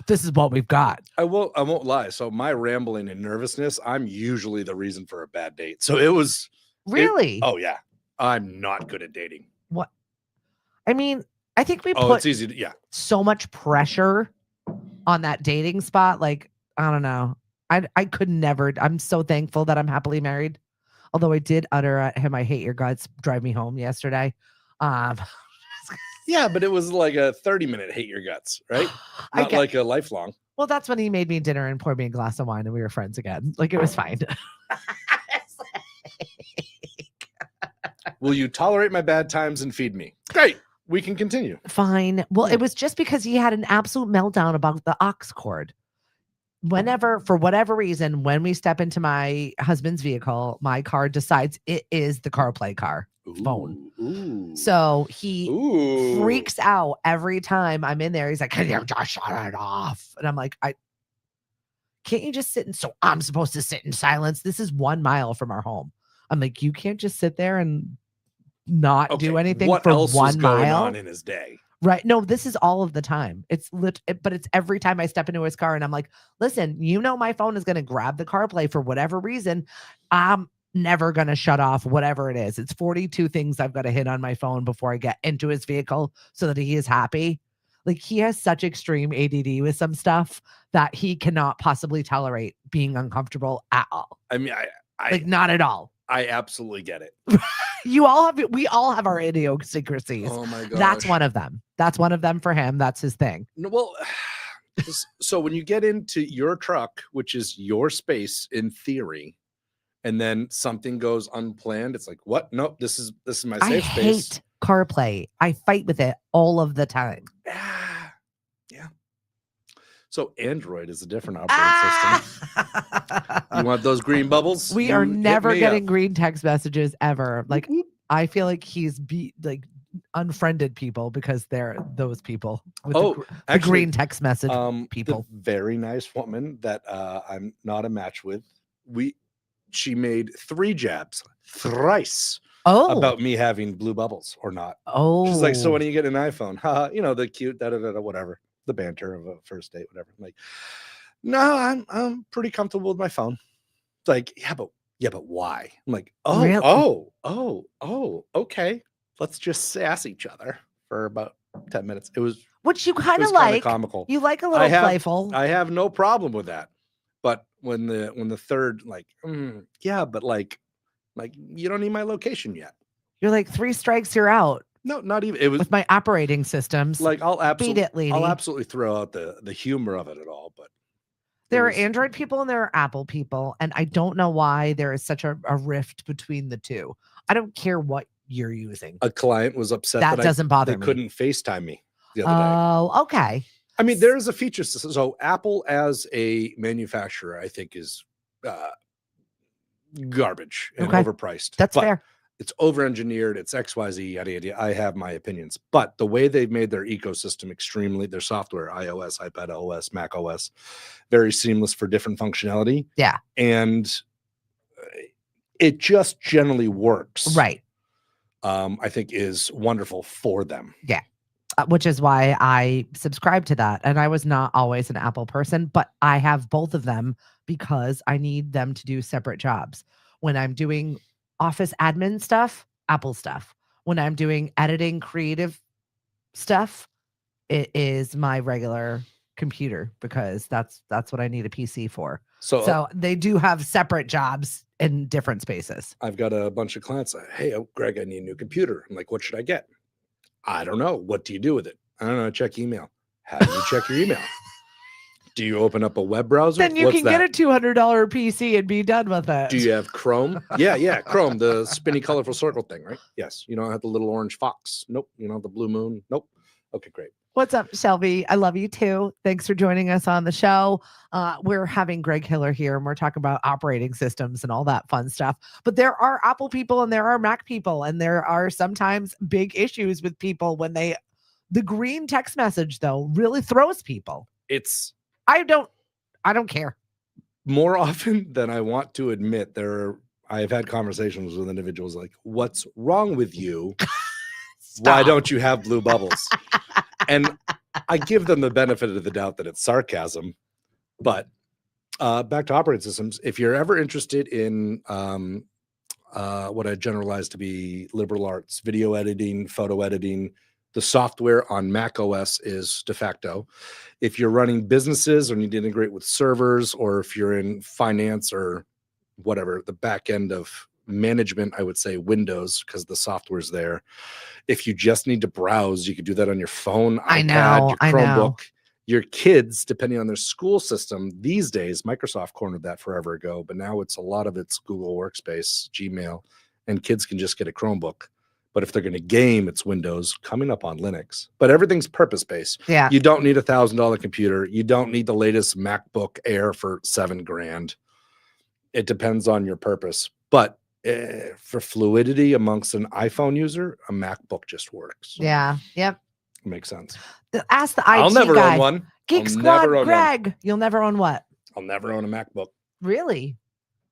S2: is what we've got.
S4: I won't lie. So my rambling and nervousness, I'm usually the reason for a bad date. So it was
S2: really.
S4: Oh yeah. I'm not good at dating.
S2: What? I mean, I think we
S4: it's easy to,
S2: so much pressure on that dating spot. Like, I don't know. I could never. I'm so thankful that I'm happily married. Although I did utter at him, I hate your guts, drive me home yesterday.
S4: Yeah, but it was like a 30-minute hate your guts, right? Not like a lifelong.
S2: Well, that's when he made me dinner and poured me a glass of wine and we were friends again. Like, it was fine.
S4: Will you tolerate my bad times and feed me? Great. We can continue.
S2: Fine. Well, it was just because he had an absolute meltdown about the aux cord. Whenever, for whatever reason, when we step into my husband's vehicle, my car decides it is the CarPlay car phone.
S4: Ooh.
S2: So he freaks out every time I'm in there. He's like, "Can you just shut it off?" And I'm like, can't you just sit in? So I'm supposed to sit in silence. This is 1 mile from our home. I'm like, you can't just sit there and not do anything
S4: what
S2: for
S4: else
S2: 1
S4: was going
S2: mile
S4: on in his day.
S2: Right. No, this is all of the time. But it's every time I step into his car and I'm like, listen, my phone is going to grab the CarPlay for whatever reason. I'm never going to shut off whatever it is. It's 42 things I've got to hit on my phone before I get into his vehicle so that he is happy. Like, he has such extreme ADD with some stuff that he cannot possibly tolerate being uncomfortable at all.
S4: I mean,
S2: like, not at all.
S4: I absolutely get it.
S2: We all have our idiosyncrasies.
S4: Oh my gosh.
S2: That's one of them. That's one of them for him. That's his thing.
S4: No, well, so when you get into your truck, which is your space in theory, and then something goes unplanned, it's like, what? Nope, this is my safe space.
S2: CarPlay. I fight with it all of the time.
S4: Yeah. So Android is a different operating system. You want those green bubbles?
S2: We
S4: You
S2: are
S4: hit
S2: never
S4: me
S2: getting
S4: up.
S2: green text messages ever. Like,
S4: Whoop, whoop.
S2: I feel like he's unfriended people because they're those people with the
S4: Actually,
S2: green text message people.
S4: The very nice woman that I'm not a match with, she made 3 jabs thrice about me having blue bubbles or not. She's like, so when you get an iPhone, haha, the cute whatever, the banter of a first date, whatever. I'm like, no, I'm pretty comfortable with my phone. It's like, yeah, but why? I'm like,
S2: Really?
S4: Okay. Let's just sass each other for about 10 minutes. It was
S2: Which you kind of
S4: kinda
S2: like.
S4: comical.
S2: You like a little playful.
S4: I have no problem with that. But when the third, like, yeah, but like you don't need my location yet.
S2: You're like 3 strikes, you're out.
S4: No, not even. It was
S2: With my operating systems.
S4: like
S2: I'll
S4: absolutely throw out the humor of it at all. But
S2: there are Android people and there are Apple people, and I don't know why there is such a rift between the two. I don't care what you're using.
S4: A client was upset
S2: that doesn't bother me.
S4: They couldn't FaceTime me the other day.
S2: Oh, okay.
S4: I mean, there is a feature. So Apple as a manufacturer, I think, is garbage and overpriced.
S2: That's fair.
S4: It's over-engineered. It's XYZ, yada, yada. I have my opinions. But the way they've made their ecosystem their software, iOS, iPad OS, Mac OS, very seamless for different functionality.
S2: Yeah.
S4: And it just generally works.
S2: Right.
S4: I think is wonderful for them.
S2: Yeah. Which is why I subscribe to that. And I was not always an Apple person, but I have both of them because I need them to do separate jobs. When I'm doing office admin stuff, Apple stuff. When I'm doing editing, creative stuff, it is my regular computer because that's what I need a PC for. So they do have separate jobs in different spaces.
S4: I've got a bunch of clients. Hey, Greg, I need a new computer. I'm like, what should I get? I don't know. What do you do with it? I don't know. Check email. How do you check your email? Do you open up a web browser?
S2: Then you can get a $200 PC and be done with it.
S4: Do you have Chrome? Yeah, Chrome, the spinny colorful circle thing, right? Yes. You don't have the little orange fox. Nope. You don't have the blue moon. Nope. Okay, great.
S2: What's up, Shelby? I love you too. Thanks for joining us on the show. We're having Greg Hiller here, and we're talking about operating systems and all that fun stuff. But there are Apple people and there are Mac people, and there are sometimes big issues with people when the green text message though really throws people. I don't care.
S4: More often than I want to admit, I've had conversations with individuals like, "What's wrong with you? Why don't you have blue bubbles?" And I give them the benefit of the doubt that it's sarcasm. But back to operating systems, if you're ever interested in what I generalize to be liberal arts, video editing, photo editing, the software on Mac OS is de facto. If you're running businesses or need to integrate with servers, or if you're in finance or whatever, the back end of management, I would say Windows, because the software's there. If you just need to browse, you could do that on your phone, iPad, your Chromebook. Your kids, depending on their school system, these days, Microsoft cornered that forever ago, but now a lot of it's Google Workspace, Gmail, and kids can just get a Chromebook. But if they're going to game, it's Windows, coming up on Linux. But everything's purpose-based.
S2: Yeah.
S4: You don't need a $1,000 computer. You don't need the latest MacBook Air for $7,000. It depends on your purpose. But for fluidity amongst an iPhone user, a MacBook just works.
S2: Yeah. Yep.
S4: It makes sense.
S2: Ask the IT
S4: I'll never
S2: guy.
S4: own one.
S2: Geek Squad Greg. You'll never own what?
S4: I'll never own a MacBook.
S2: Really?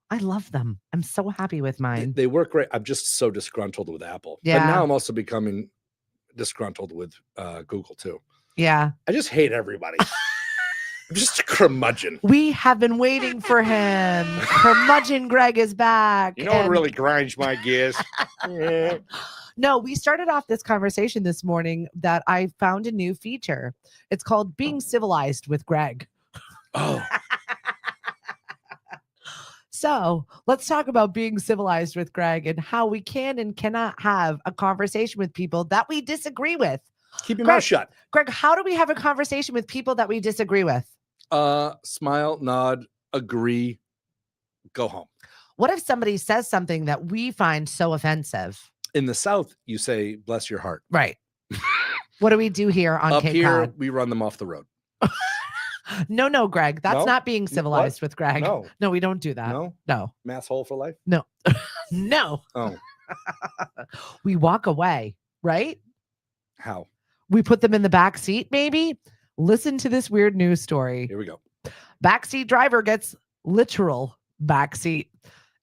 S2: I love them. I'm so happy with mine.
S4: They work great. I'm just so disgruntled with Apple.
S2: Yeah.
S4: But now I'm also becoming disgruntled with Google too.
S2: Yeah.
S4: I just hate everybody. I'm just a curmudgeon.
S2: We have been waiting for him. Curmudgeon Greg is back.
S4: You know what really grinds my gears? Yeah.
S2: No, we started off this conversation this morning that I found a new feature. It's called Being Civilized with Greg.
S4: Oh.
S2: So let's talk about being civilized with Greg and how we can and cannot have a conversation with people that we disagree with.
S4: Keep your mouth shut.
S2: Greg, how do we have a conversation with people that we disagree with?
S4: Smile, nod, agree, go home.
S2: What if somebody says something that we find so offensive?
S4: In the South, you say, bless your heart.
S2: Right. What do we do here on
S4: Up
S2: Cape
S4: here,
S2: Cod?
S4: we run them off the road.
S2: No, Greg. That's
S4: No?
S2: not being civilized with Greg.
S4: No.
S2: No, we don't do that.
S4: No?
S2: No.
S4: Mass hole for life?
S2: No. No.
S4: Oh,
S2: We walk away, right?
S4: how?
S2: We put them in the back seat, maybe. Listen to this weird news story.
S4: Here we go.
S2: Backseat driver gets literal backseat.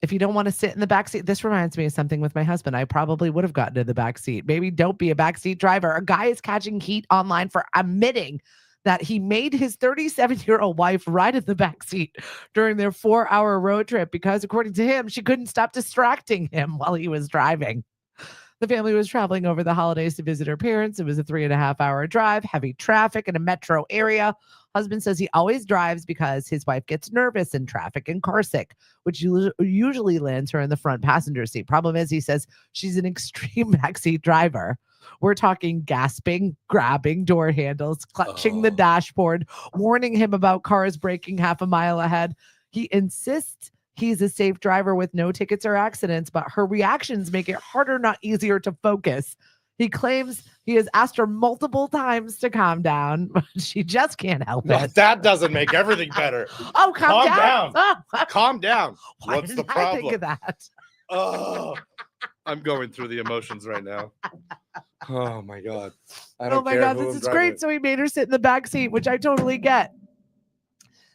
S2: If you don't want to sit in the backseat, this reminds me of something with my husband. I probably would have gotten in the backseat. Maybe don't be a backseat driver. A guy is catching heat online for admitting that he made his 37-year-old wife ride in the backseat during their 4-hour road trip because, according to him, she couldn't stop distracting him while he was driving. The family was traveling over the holidays to visit her parents. It was a 3.5-hour drive, heavy traffic in a metro area. Husband says he always drives because his wife gets nervous in traffic and car sick, which usually lands her in the front passenger seat. Problem is, he says she's an extreme backseat driver. We're talking gasping, grabbing door handles, clutching the dashboard, warning him about cars braking half a mile ahead. He insists he's a safe driver with no tickets or accidents, but her reactions make it harder, not easier to focus. He claims he has asked her multiple times to calm down, but she just can't help it.
S3: That doesn't make everything better.
S2: Oh, calm down. Oh,
S3: Calm down.
S2: why
S3: What's the
S2: didn't I think
S3: problem?
S2: of that?
S3: Oh, I'm going through the emotions right now.
S4: Oh, my God. I
S2: Oh
S4: don't
S2: my
S4: care
S2: God,
S4: who
S2: this
S4: I'm
S2: is
S4: driving
S2: great.
S4: with.
S2: So he made her sit in the back seat, which I totally get.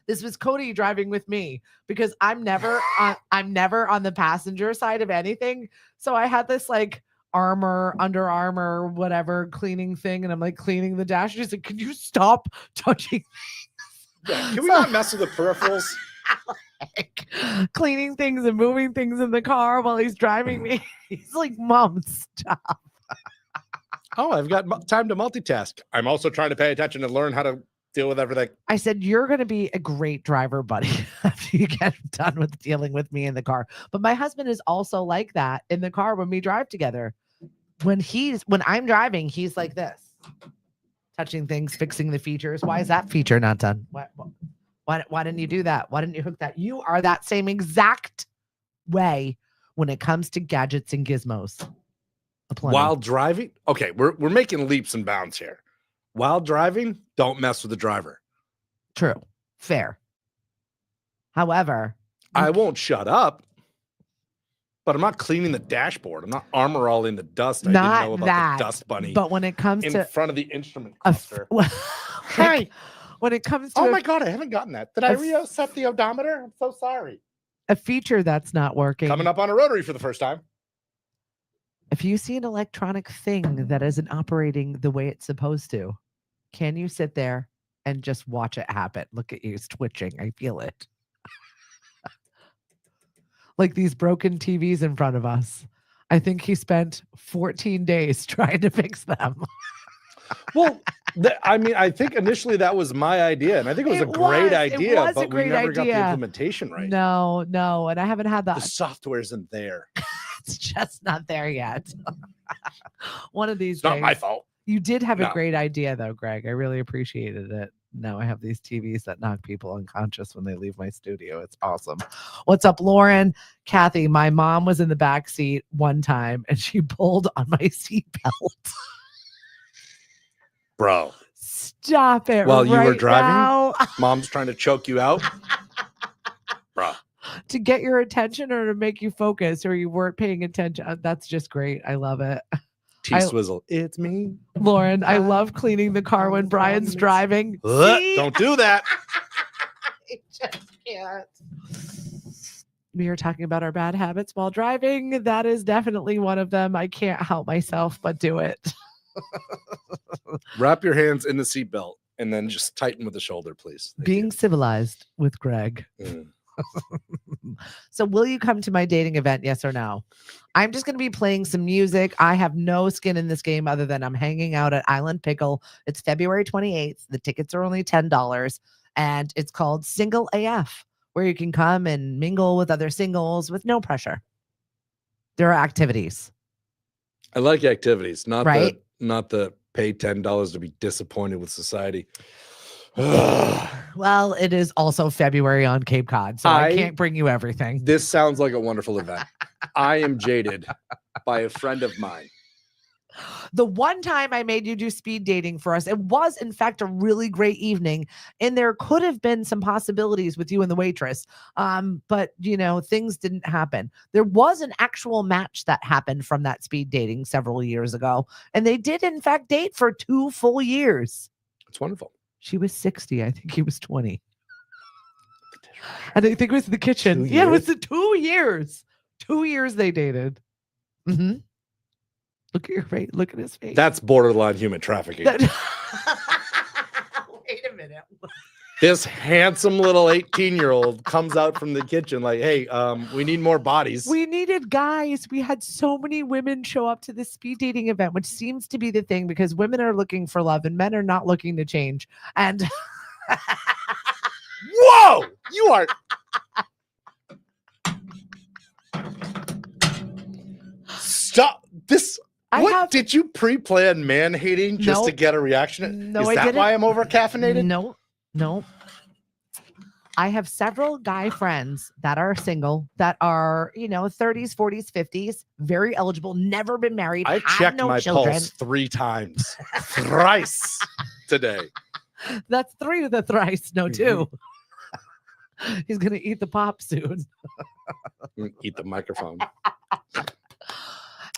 S2: This was Cody driving with me because I'm never on the passenger side of anything. So I had this like Under Armour, whatever cleaning thing, and I'm like cleaning the dash. She's like, "Can you stop touching?"
S3: Yeah, can we not mess with the peripherals?
S2: Like, cleaning things and moving things in the car while he's driving me. He's like, "Mom, stop."
S4: Oh, I've got time to multitask.
S3: I'm also trying to pay attention and learn how to deal with everything.
S2: I said, "You're going to be a great driver, buddy, after you get done with dealing with me in the car." But my husband is also like that in the car when we drive together. When I'm driving, he's like this, touching things, fixing the features. Why is that feature not done? Why didn't you do that? Why didn't you hook that? You are that same exact way when it comes to gadgets and gizmos. Aplenty.
S4: While driving? Okay, we're making leaps and bounds here. While driving, don't mess with the driver.
S2: True. Fair. However,
S4: I won't shut up, but I'm not cleaning the dashboard. I'm not armor all in the dust. I
S2: Not
S4: didn't know about
S2: that,
S4: the dust bunny
S2: but when it comes
S3: In
S2: to
S3: front of the instrument
S2: a f-
S3: cluster.
S2: Hi. When it comes to
S3: Oh
S2: a-
S3: my God, I haven't gotten that. Did I
S2: a f-
S3: reset the odometer? I'm so sorry.
S2: a feature that's not working.
S3: Coming up on a rotary for the first time.
S2: If you see an electronic thing that isn't operating the way it's supposed to, can you sit there and just watch it happen? Look at you, it's twitching. I feel it. Like these broken TVs in front of us. I think he spent 14 days trying to fix them.
S4: Well, I think initially that was my idea, and I think it was a great idea,
S2: was a
S4: but we
S2: great
S4: never got the
S2: idea.
S4: implementation right.
S2: No, and I haven't had
S4: The
S2: that.
S4: software isn't there.
S2: It's just not there yet. One of these
S3: It's not
S2: days.
S3: my fault.
S2: You did have a
S4: No.
S2: great idea, though, Greg. I really appreciated it. Now I have these TVs that knock people unconscious when they leave my studio. It's awesome. What's up, Lauren? Kathy, my mom was in the back seat one time and she pulled on my seatbelt.
S4: Bro,
S2: Stop it.
S4: While you were
S2: right
S4: driving?
S2: now.
S4: mom's trying to choke you out. Bro,
S2: To get your attention or to make you focus, or you weren't paying attention. That's just great. I love it.
S4: T-Swizzle. It's me.
S2: Lauren, I love cleaning the car when Brian's driving. See?
S4: Don't do that.
S2: I just can't. We are talking about our bad habits while driving. That is definitely one of them. I can't help myself but do it.
S4: Wrap your hands in the seatbelt and then just tighten with the shoulder, please. Thank
S2: Being civilized with Greg.
S4: you. Mm.
S2: So will you come to my dating event? Yes or no? I'm just going to be playing some music. I have no skin in this game other than I'm hanging out at Island Pickle. It's February 28th. The tickets are only $10 and it's called Single AF, where you can come and mingle with other singles with no pressure. There are activities.
S4: I like activities, not
S2: Right?
S4: the pay $10 to be disappointed with society.
S2: Well, it is also February on Cape Cod, so I
S4: I-
S2: can't bring you everything.
S4: This sounds like a wonderful event. I am jaded by a friend of mine.
S2: The one time I made you do speed dating for us, it was in fact a really great evening, and there could have been some possibilities with you and the waitress. But things didn't happen. There was an actual match that happened from that speed dating several years ago, and they did in fact date for 2 full years.
S4: It's wonderful.
S2: She was 60. I think he was 20. And I think it was in the kitchen.
S4: 2
S2: Yeah, it was
S4: years?
S2: the 2 years. 2 years they dated. Mm-hmm. Look at your face. Look at his face.
S4: That's borderline human trafficking.
S2: Wait a minute.
S4: This handsome little 18-year-old comes out from the kitchen like, hey, we need more bodies.
S2: We needed guys. We had so many women show up to this speed dating event, which seems to be the thing because women are looking for love and men are not looking to change. And
S4: whoa, you are. Stop this. Did you pre-plan man hating just to get a reaction?
S2: No,
S4: Is that why I'm over caffeinated?
S2: No. I have several guy friends that are single, that are, 30s, 40s, 50s, very eligible, never been married.
S4: I checked my pulse 3 times, thrice today.
S2: That's 3 of the thrice. No, 2. He's going to eat the pop soon.
S4: Eat the microphone.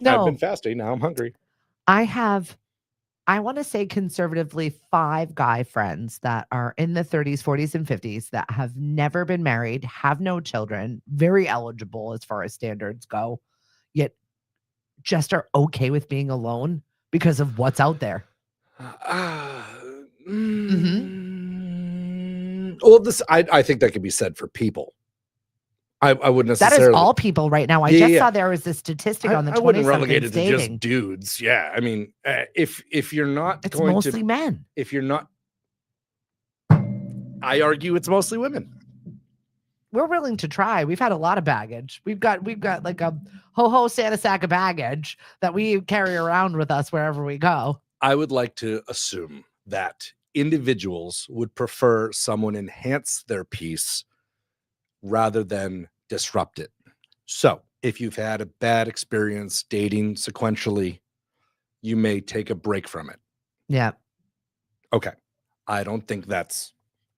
S2: No,
S4: I've been fasting. Now I'm hungry.
S2: I want to say conservatively 5 guy friends that are in the 30s, 40s, and 50s that have never been married, have no children, very eligible as far as standards go, yet just are okay with being alone because of what's out there.
S4: Well, I think that could be said for people. I wouldn't necessarily.
S2: That is all people right now. I just saw there was a statistic on the 20
S4: wouldn't relegate it to
S2: dating.
S4: just dudes. Yeah, I mean, if you're not,
S2: it's
S4: going
S2: mostly
S4: to,
S2: men.
S4: If you're not, I argue it's mostly women.
S2: We're willing to try. We've had a lot of baggage. We've got like a ho Santa sack of baggage that we carry around with us wherever we go.
S4: I would like to assume that individuals would prefer someone enhance their peace rather than disrupt it. So if you've had a bad experience dating sequentially, you may take a break from it.
S2: Yeah.
S4: Okay. I don't think that's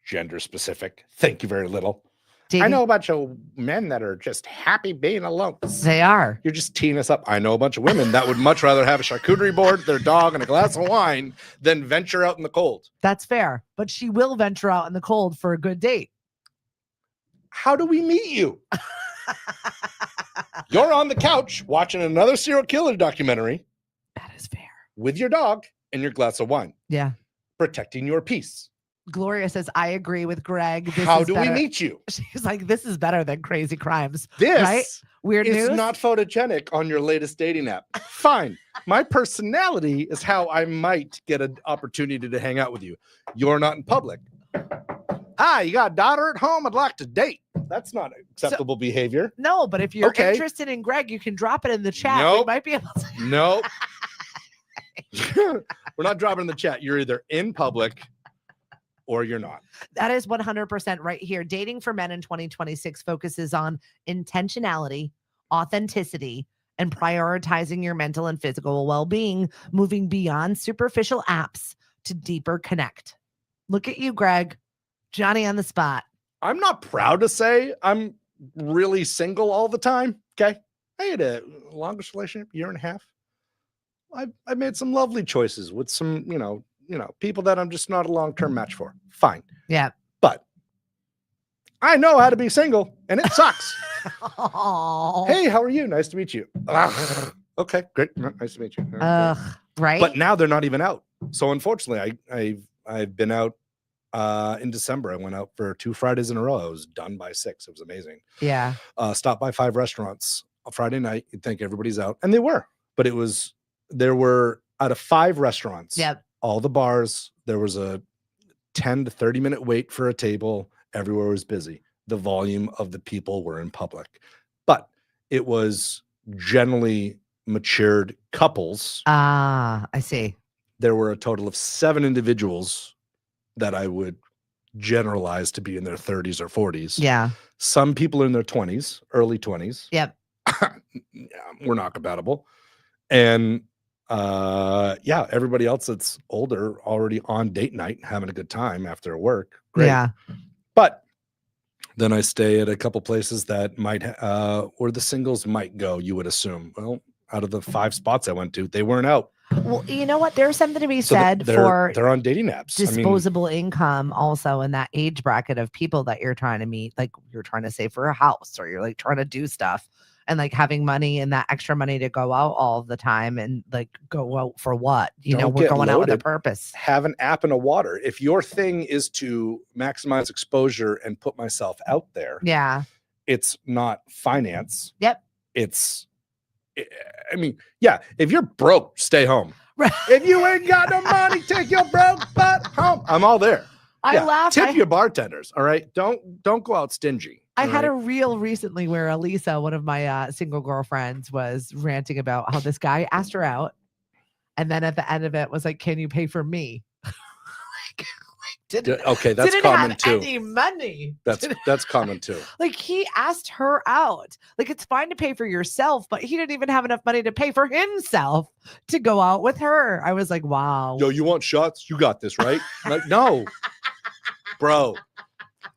S4: gender specific. Thank you very little.
S2: Dating,
S4: I know a bunch of men that are just happy being alone.
S2: They are.
S4: You're just teeing us up. I know a bunch of women that would much rather have a charcuterie board, their dog, and a glass of wine than venture out in the cold.
S2: That's fair. But she will venture out in the cold for a good date.
S4: How do we meet you? You're on the couch watching another serial killer documentary.
S2: That is fair.
S4: With your dog and your glass of wine.
S2: Yeah.
S4: Protecting your peace.
S2: Gloria says, I agree with Greg.
S4: How do we meet you?
S2: She's like, this is better than Crazy Crimes.
S4: This
S2: right? Weird
S4: is
S2: news?
S4: not photogenic on your latest dating app. Fine. My personality is how I might get an opportunity to hang out with you. You're not in public. You got a daughter at home I'd like to date. That's not acceptable behavior.
S2: No, but if you're interested in Greg, you can drop it in the chat.
S4: Nope.
S2: We might be able to.
S4: Nope. We're not dropping in the chat. You're either in public or you're not.
S2: That is 100% right here. Dating for Men in 2026 focuses on intentionality, authenticity, and prioritizing your mental and physical well-being, moving beyond superficial apps to deeper connect. Look at you, Greg. Johnny on the spot.
S4: I'm not proud to say I'm really single all the time. Okay. I had a longest relationship, 1.5 years. I made some lovely choices with some, people that I'm just not a long-term match for. Fine.
S2: Yeah.
S4: But I know how to be single and it sucks. Hey, how are you? Nice to meet you. Okay, great. Nice to meet you.
S2: Right.
S4: But now they're not even out. So unfortunately, I've been out in December. I went out for 2 Fridays in a row. I was done by 6. It was amazing.
S2: Yeah.
S4: Stopped by 5 restaurants on Friday night. You'd think everybody's out. And they were. But there were out of 5 restaurants.
S2: Yep.
S4: All the bars, there was a 10 to 30 minute wait for a table. Everywhere was busy. The volume of the people were in public. But it was generally matured couples.
S2: I see.
S4: There were a total of 7 individuals that I would generalize to be in their 30s or 40s.
S2: Yeah.
S4: Some people in their 20s, early 20s.
S2: Yep.
S4: we're not compatible. And yeah, everybody else that's older already on date night, having a good time after work. Great.
S2: Yeah.
S4: But then I stay at a couple places that might, where the singles might go, you would assume. Well, out of the 5 spots I went to, they weren't out.
S2: Well, you know what? There's something to be
S4: So
S2: said for
S4: they're on dating apps.
S2: disposable income also in that age bracket of people that you're trying to meet. Like you're trying to save for a house or you're like trying to do stuff and like having money and that extra money to go out all the time and like go out for what? You know,
S4: Don't
S2: we're
S4: get
S2: going out with a
S4: loaded.
S2: purpose.
S4: Have an app and a water. If your thing is to maximize exposure and put myself out there,
S2: Yeah.
S4: it's not finance.
S2: Yep.
S4: It's, I mean, yeah, if you're broke, stay home.
S2: Right.
S4: If you ain't got no money, take your broke butt home. I'm all there.
S2: I laughed.
S4: Tip your bartenders. All right. Don't go out stingy.
S2: I had a reel recently where Elisa, one of my single girlfriends, was ranting about how this guy asked her out. And then at the end of it was like, can you pay for me?
S4: Okay, that's
S2: didn't
S4: common
S2: have
S4: too.
S2: Any money.
S4: That's common too.
S2: Like he asked her out. Like it's fine to pay for yourself, but he didn't even have enough money to pay for himself to go out with her. I was like, wow.
S4: Yo, you want shots? You got this, right? I'm like, no, bro.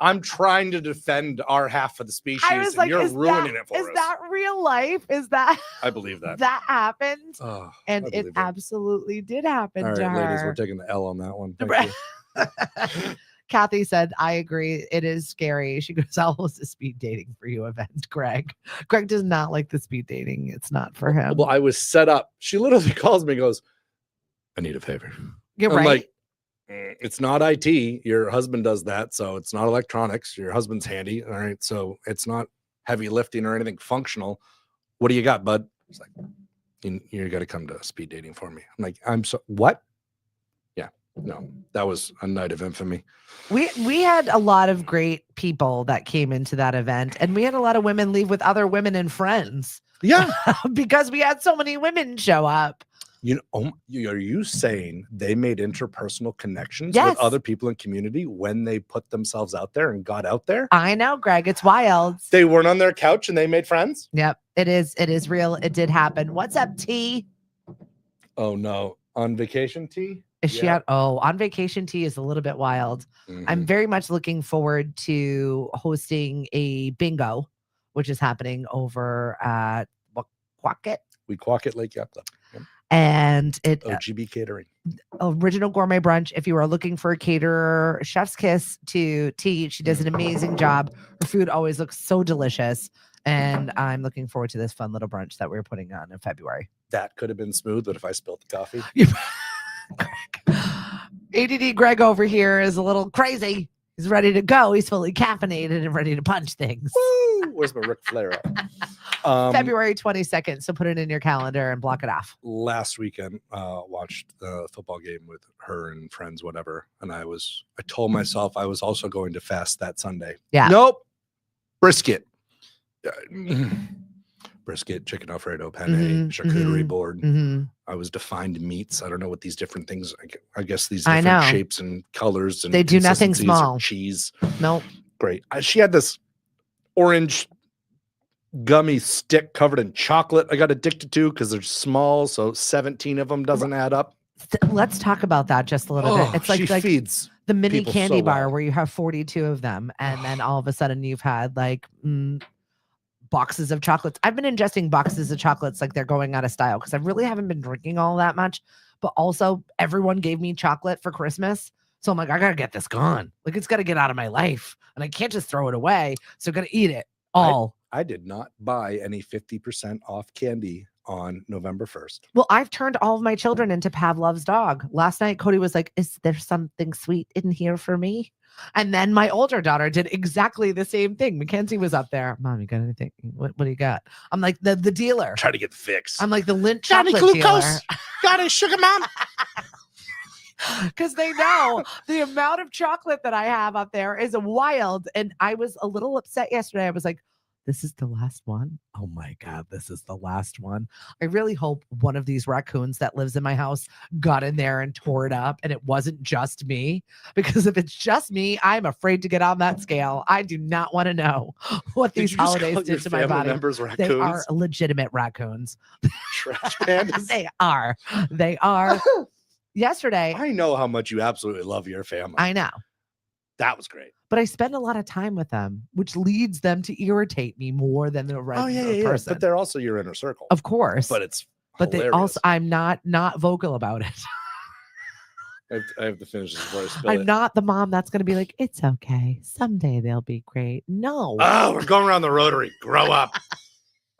S4: I'm trying to defend our half of the species,
S2: I was
S4: and
S2: like,
S4: you're ruining it for us.
S2: Is that real life? Is that?
S4: I believe that.
S2: That happened,
S4: Oh,
S2: and it absolutely did happen
S4: All
S2: to
S4: right,
S2: her.
S4: ladies, we're taking the L on that one. Thank you.
S2: Kathy said, I agree. It is scary. She goes, I'll host a speed dating for you event, Greg. Greg does not like the speed dating. It's not for him.
S4: Well, I was set up. She literally calls me and goes, I need a favor.
S2: You're
S4: I'm
S2: right.
S4: like, it's not IT. Your husband does that. So it's not electronics. Your husband's handy. All right. So it's not heavy lifting or anything functional. What do you got, bud? It's like, you got to come to speed dating for me. I'm like, what? Yeah, no, that was a night of infamy.
S2: We had a lot of great people that came into that event, and we had a lot of women leave with other women and friends.
S4: Yeah.
S2: Because we had so many women show up.
S4: You know, are you saying they made interpersonal connections
S2: Yes.
S4: with other people in community when they put themselves out there and got out there?
S2: I know, Greg. It's wild.
S4: They weren't on their couch and they made friends?
S2: Yep. It is real. It did happen. What's up, T?
S4: Oh, no. On vacation, T?
S2: Is she out? Oh, on vacation, T is a little bit wild. I'm very much looking forward to hosting a bingo, which is happening over at Quacket.
S4: We Quacket Lake Yacht Club. Yep.
S2: And it
S4: OGB Catering.
S2: Original Gourmet Brunch. If you are looking for a caterer, chef's kiss to T. She does an amazing job. Her food always looks so delicious. And I'm looking forward to this fun little brunch that we're putting on in February.
S4: That could have been smooth, but if I spilled the coffee.
S2: ADD Greg over here is a little crazy. He's ready to go. He's fully caffeinated and ready to punch things.
S4: Woo! Where's my Ric Flair at?
S2: February 22nd. So put it in your calendar and block it off.
S4: Last weekend, watched the football game with her and friends, whatever. And I told myself I was also going to fast that Sunday.
S2: Yeah.
S4: Nope. Brisket. Brisket, chicken Alfredo, penne, charcuterie board. I was defined meats. I don't know what these different things. I guess these different shapes and colors and
S2: they do nothing small.
S4: Cheese.
S2: Nope.
S4: Great. She had this orange gummy stick covered in chocolate. I got addicted to because they're small. So 17 of them doesn't add up.
S2: Let's talk about that just a little bit. It's like
S4: feeds
S2: the mini candy bar
S4: well.
S2: where you have 42 of them, and then all of a sudden you've had like boxes of chocolates. I've been ingesting boxes of chocolates like they're going out of style because I really haven't been drinking all that much. But also, everyone gave me chocolate for Christmas. So I'm like, I got to get this gone. Like, it's got to get out of my life. And I can't just throw it away. So I got to eat it all.
S4: I did not buy any 50% off candy on November 1st.
S2: Well, I've turned all of my children into Pavlov's dog. Last night, Cody was like, is there something sweet in here for me? And then my older daughter did exactly the same thing. Mackenzie was up there. Mom, you got anything? What do you got? I'm like the dealer.
S4: Try to get the fix.
S2: I'm like the Lindt
S4: Johnny
S2: chocolate
S4: Glucose.
S2: dealer.
S4: Got it, sugar mom.
S2: Because they know the amount of chocolate that I have up there is wild. And I was a little upset yesterday. I was like, This is the last one. Oh my God, this is the last one. I really hope one of these raccoons that lives in my house got in there and tore it up and it wasn't just me. Because if it's just me, I'm afraid to get on that scale. I do not want to know what
S4: Did
S2: these
S4: you just
S2: holidays
S4: call your
S2: did to my
S4: family
S2: body.
S4: members
S2: They
S4: raccoons?
S2: are legitimate raccoons.
S4: Trash pandas.
S2: They are. They are. Yesterday,
S4: I know how much you absolutely love your family.
S2: I know.
S4: That was great.
S2: But I spend a lot of time with them, which leads them to irritate me more than the regular person.
S4: But they're also your inner circle.
S2: Of course.
S4: But it's
S2: But they
S4: hilarious.
S2: also, I'm not vocal about it.
S4: I have to finish this before I spill
S2: I'm
S4: it.
S2: not the mom that's going to be like, it's okay. Someday they'll be great. No.
S4: Oh, we're going around the rotary. Grow up.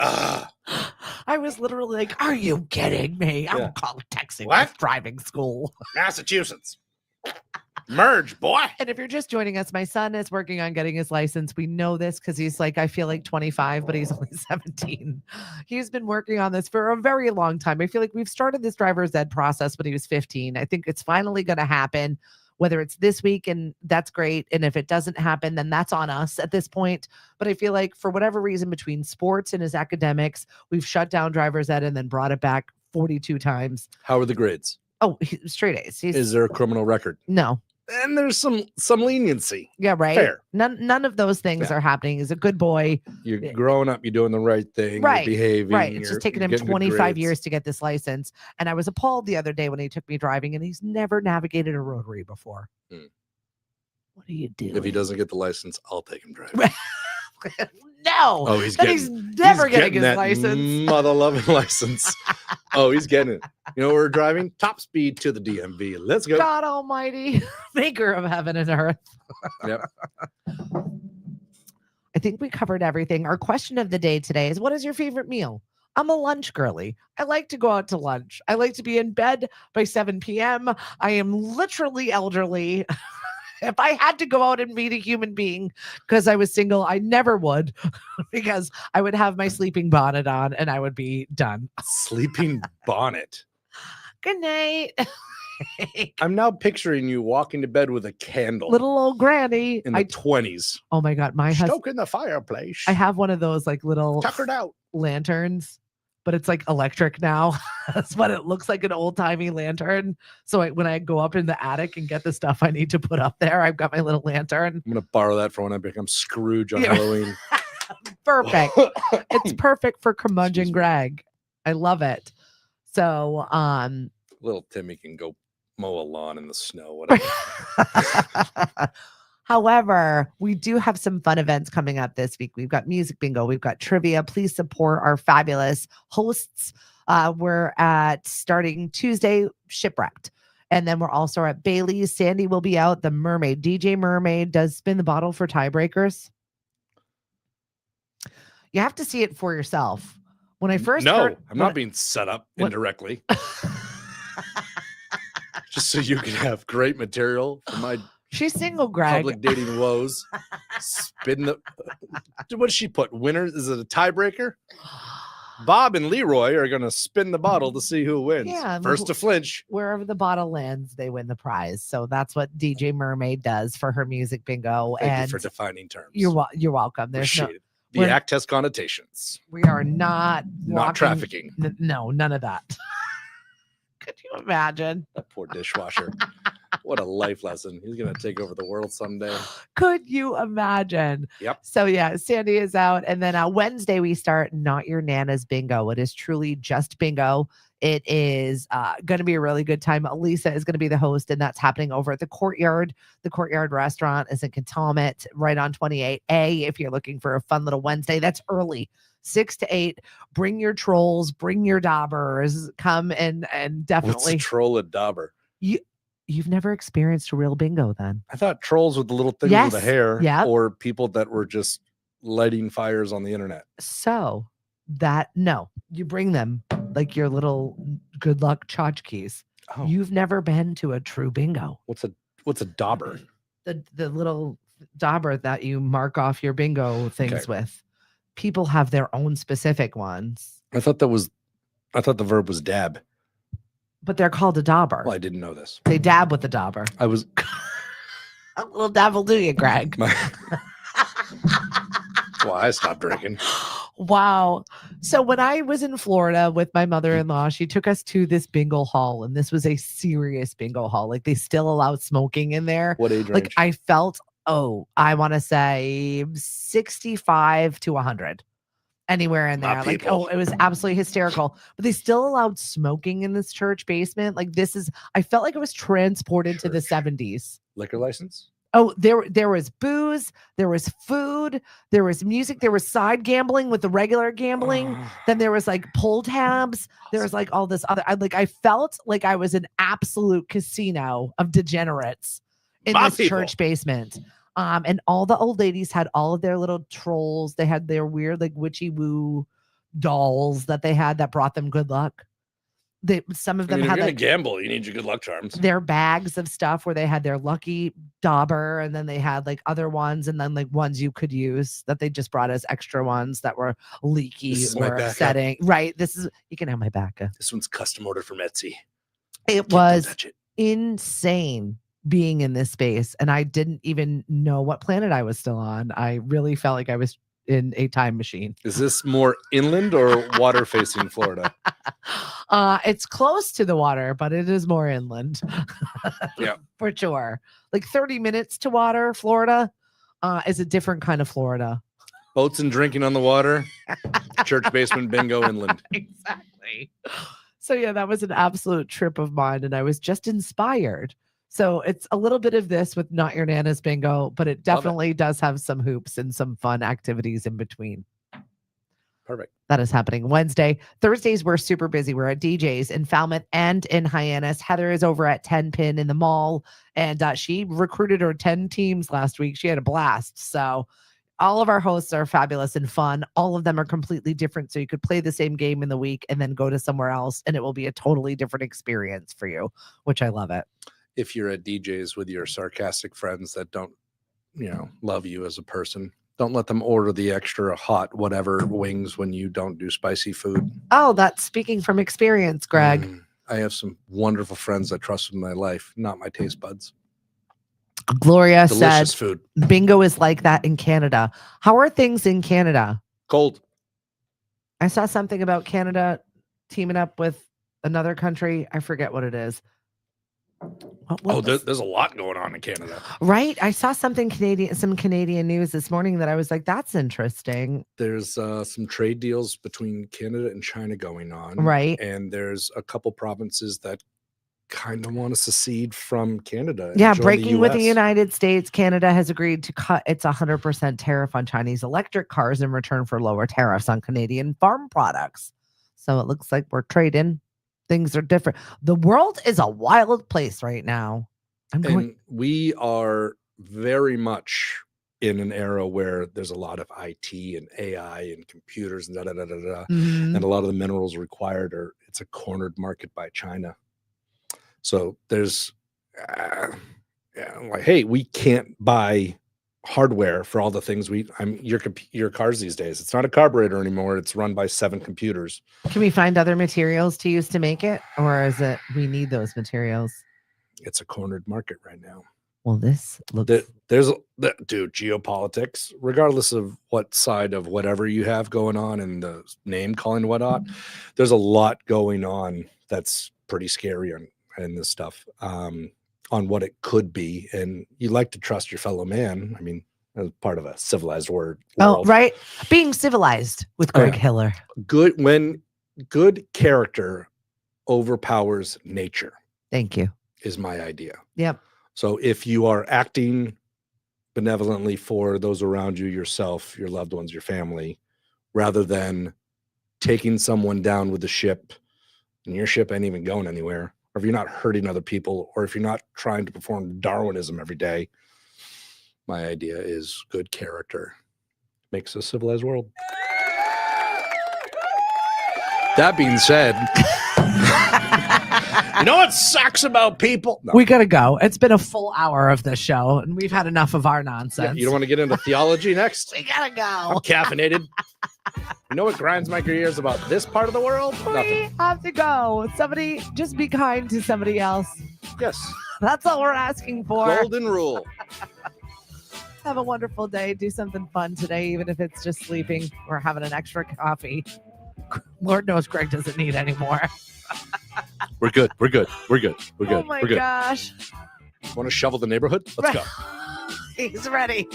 S2: I was literally like, are you kidding me? I'm
S4: Yeah.
S2: texting
S4: What?
S2: with driving school.
S4: Massachusetts. Merge, boy.
S2: And if you're just joining us, my son is working on getting his license. We know this because he's like, I feel like 25, but he's only 17. He's been working on this for a very long time. I feel like we've started this driver's ed process when he was 15. I think it's finally going to happen, whether it's this week, and that's great. And if it doesn't happen, then that's on us at this point. But I feel like for whatever reason, between sports and his academics, we've shut down driver's ed and then brought it back 42 times.
S4: How are the grades?
S2: Oh, straight A's.
S4: Is there a criminal record?
S2: No.
S4: And there's some leniency.
S2: Yeah, right.
S4: Fair.
S2: None of those things
S4: Yeah.
S2: are happening. He's a good boy.
S4: You're growing up. You're doing the right thing.
S2: Right,
S4: You're behaving.
S2: Right. It's just taken him
S4: getting good
S2: 25
S4: grades.
S2: years to get this license. And I was appalled the other day when he took me driving and he's never navigated a rotary before.
S4: Hmm.
S2: What are you doing?
S4: If he doesn't get the license, I'll take him driving.
S2: No.
S4: Oh, he's
S2: Then
S4: getting.
S2: he's never
S4: he's
S2: getting his
S4: that
S2: license.
S4: Mother loving license. Oh, he's getting it. You know, we're driving top speed to the DMV. Let's go.
S2: God almighty, maker of heaven and earth.
S4: Yep.
S2: I think we covered everything. Our question of the day today is, what is your favorite meal? I'm a lunch girly. I like to go out to lunch. I like to be in bed by 7 p.m. I am literally elderly. If I had to go out and meet a human being because I was single, I never would, because I would have my sleeping bonnet on and I would be done.
S4: Sleeping bonnet.
S2: Good night.
S4: I'm now picturing you walking to bed with a candle.
S2: Little old granny.
S4: in the 20s.
S2: Oh my God. My husband.
S4: Stoking the fireplace.
S2: I have one of those like little
S4: tuckered out.
S2: lanterns, but it's like electric now. That's what it looks like, an old timey lantern. So when I go up in the attic and get the stuff I need to put up there, I've got my little lantern.
S4: I'm gonna borrow that for when I become Scrooge on
S2: Yeah.
S4: Halloween.
S2: Perfect. It's perfect for curmudgeon
S4: Excuse me.
S2: Greg. I love it. So
S4: Little Timmy can go mow a lawn in the snow. Whatever.
S2: however, we do have some fun events coming up this week. We've got music bingo, we've got trivia. Please support our fabulous hosts. We're at starting Tuesday, Shipwrecked. And then we're also at Bailey's. Sandy will be out. The Mermaid, DJ Mermaid, does spin the bottle for tiebreakers. You have to see it for yourself. When I first
S4: no,
S2: heard,
S4: I'm not being set up
S2: what-
S4: indirectly. Just so you can have great material for my
S2: she's single, Greg.
S4: public dating woes. Spin the. What does she put? Winners? Is it a tiebreaker? Bob and Leroy are going to spin the bottle to see who wins.
S2: Yeah,
S4: First to flinch.
S2: Wherever the bottle lands, they win the prize. So that's what DJ Mermaid does for her music bingo.
S4: Thank
S2: and
S4: you for defining terms.
S2: you're welcome. There's no,
S4: Appreciate it. The
S2: we're-
S4: act has connotations.
S2: we are not
S4: Not
S2: walking-
S4: trafficking.
S2: No, none of that. Could you imagine?
S4: That poor dishwasher. What a life lesson. He's going to take over the world someday.
S2: Could you imagine?
S4: Yep.
S2: So yeah, Sandy is out. And then Wednesday we start Not Your Nana's Bingo. It is truly just bingo. It is going to be a really good time. Elisa is going to be the host, and that's happening over at the Courtyard. The Courtyard restaurant is in Cantonment, right on 28A. If you're looking for a fun little Wednesday, that's early, 6 to 8. Bring your trolls, bring your daubers, come and
S4: What's
S2: definitely.
S4: a troll and dauber?
S2: You've never experienced a real bingo then?
S4: I thought trolls with the little things
S2: Yes.
S4: with the hair,
S2: Yep.
S4: or people that were just lighting fires on the internet.
S2: So no, you bring them like your little good luck tchotchkes.
S4: Oh,
S2: You've never been to a true bingo.
S4: what's a dauber?
S2: The little dauber that you mark off your bingo things
S4: Okay.
S2: with. People have their own specific ones,
S4: I thought the verb was dab.
S2: but they're called a dauber.
S4: Well, I didn't know this.
S2: They dab with the dauber.
S4: I was
S2: A little dab will do you, Greg.
S4: my, why I stopped drinking.
S2: Wow. So when I was in Florida with my mother-in-law, she took us to this bingo hall, and this was a serious bingo hall. Like they still allowed smoking in there.
S4: What age
S2: Like
S4: range?
S2: I felt, I want to say 65 to 100. Anywhere in
S4: My
S2: there. Like,
S4: people.
S2: it was absolutely hysterical. But they still allowed smoking in this church basement. Like I felt like I was transported to the
S4: Church.
S2: 70s.
S4: Liquor license?
S2: Oh, there was booze, there was food, there was music, there was side gambling with the regular gambling. Then there was like pull tabs. There was like all this other. I felt like I was an absolute casino of degenerates in
S4: My
S2: this
S4: people.
S2: church basement. And all the old ladies had all of their little trolls. They had their weird like witchy woo dolls that they had that brought them good luck. Some of
S4: I
S2: them
S4: mean, if
S2: had
S4: you're
S2: like
S4: gonna gamble, you need your good luck charms.
S2: their bags of stuff where they had their lucky dauber, and then they had like other ones, and then like ones you could use that they just brought as extra ones that were leaky
S4: This is my
S2: or
S4: backup.
S2: upsetting. Right. You can have my backup.
S4: This one's custom ordered from Etsy.
S2: It
S4: Don't
S2: was
S4: touch it.
S2: insane being in this space, and I didn't even know what planet I was still on. I really felt like I was in a time machine.
S4: Is this more inland or water facing Florida?
S2: It's close to the water, but it is more inland.
S4: Yeah.
S2: For sure. Like 30 minutes to water, Florida is a different kind of Florida.
S4: Boats and drinking on the water. Church basement bingo inland.
S2: Exactly. So yeah, that was an absolute trip of mine, and I was just inspired. So it's a little bit of this with Not Your Nana's Bingo, but it definitely does have some hoops and some fun activities in between.
S4: Perfect.
S2: That is happening Wednesday. Thursdays, we're super busy. We're at DJ's in Falmouth and in Hyannis. Heather is over at 10 Pin in the mall, and she recruited her 10 teams last week. She had a blast. So all of our hosts are fabulous and fun. All of them are completely different. So you could play the same game in the week and then go to somewhere else, and it will be a totally different experience for you, which I love it.
S4: If you're at DJ's with your sarcastic friends that don't, love you as a person, don't let them order the extra hot whatever wings when you don't do spicy food.
S2: Oh, that's speaking from experience, Greg.
S4: I have some wonderful friends I trust with my life, not my taste buds.
S2: Gloria
S4: Delicious
S2: said
S4: food.
S2: bingo is like that in Canada. How are things in Canada?
S4: Cold.
S2: I saw something about Canada teaming up with another country. I forget what it is.
S4: There's a lot going on in Canada.
S2: Right. I saw some Canadian news this morning that I was like, that's interesting.
S4: There's some trade deals between Canada and China going on.
S2: Right.
S4: And there's a couple provinces that kind of want to secede from Canada.
S2: Yeah.
S4: join
S2: Breaking with the
S4: US.
S2: United States, Canada has agreed to cut its 100% tariff on Chinese electric cars in return for lower tariffs on Canadian farm products. So it looks like we're trading. Things are different. The world is a wild place right now.
S4: And we are very much in an era where there's a lot of IT and AI and computers and and a lot of the minerals required it's a cornered market by China. So there's like, hey, we can't buy hardware for all the things your cars these days. It's not a carburetor anymore. It's run by 7 computers.
S2: Can we find other materials to use to make it? Or is it we need those materials?
S4: It's a cornered market right now.
S2: Well, this looks...
S4: Dude, geopolitics, regardless of what side of whatever you have going on and the name calling and whatnot, there's a lot going on that's pretty scary in this stuff. On what it could be, and you like to trust your fellow man. I mean, as part of a civilized world.
S2: Oh, right. Being civilized with Greg Hiller.
S4: When good character overpowers nature.
S2: Thank you.
S4: Is my idea.
S2: Yep.
S4: So if you are acting benevolently for those around you, yourself, your loved ones, your family, rather than taking someone down with the ship, and your ship ain't even going anywhere, or if you're not hurting other people, or if you're not trying to perform Darwinism every day, my idea is good character makes a civilized world. That being said, you know what sucks about people? No.
S2: We got to go. It's been a full hour of this show, and we've had enough of our nonsense.
S4: You don't want to get into theology next?
S2: We got to go.
S4: I'm caffeinated. You know what grinds my gears about this part of the world? Nothing.
S2: We have to go. Somebody, just be kind to somebody else.
S4: Yes.
S2: That's all we're asking for.
S4: Golden rule.
S2: Have a wonderful day. Do something fun today, even if it's just sleeping or having an extra coffee. Lord knows Greg doesn't need any more.
S4: We're good. We're good. We're good. We're good.
S2: Oh my
S4: We're good.
S2: gosh.
S4: Want to shovel the neighborhood? Let's go.
S2: He's ready.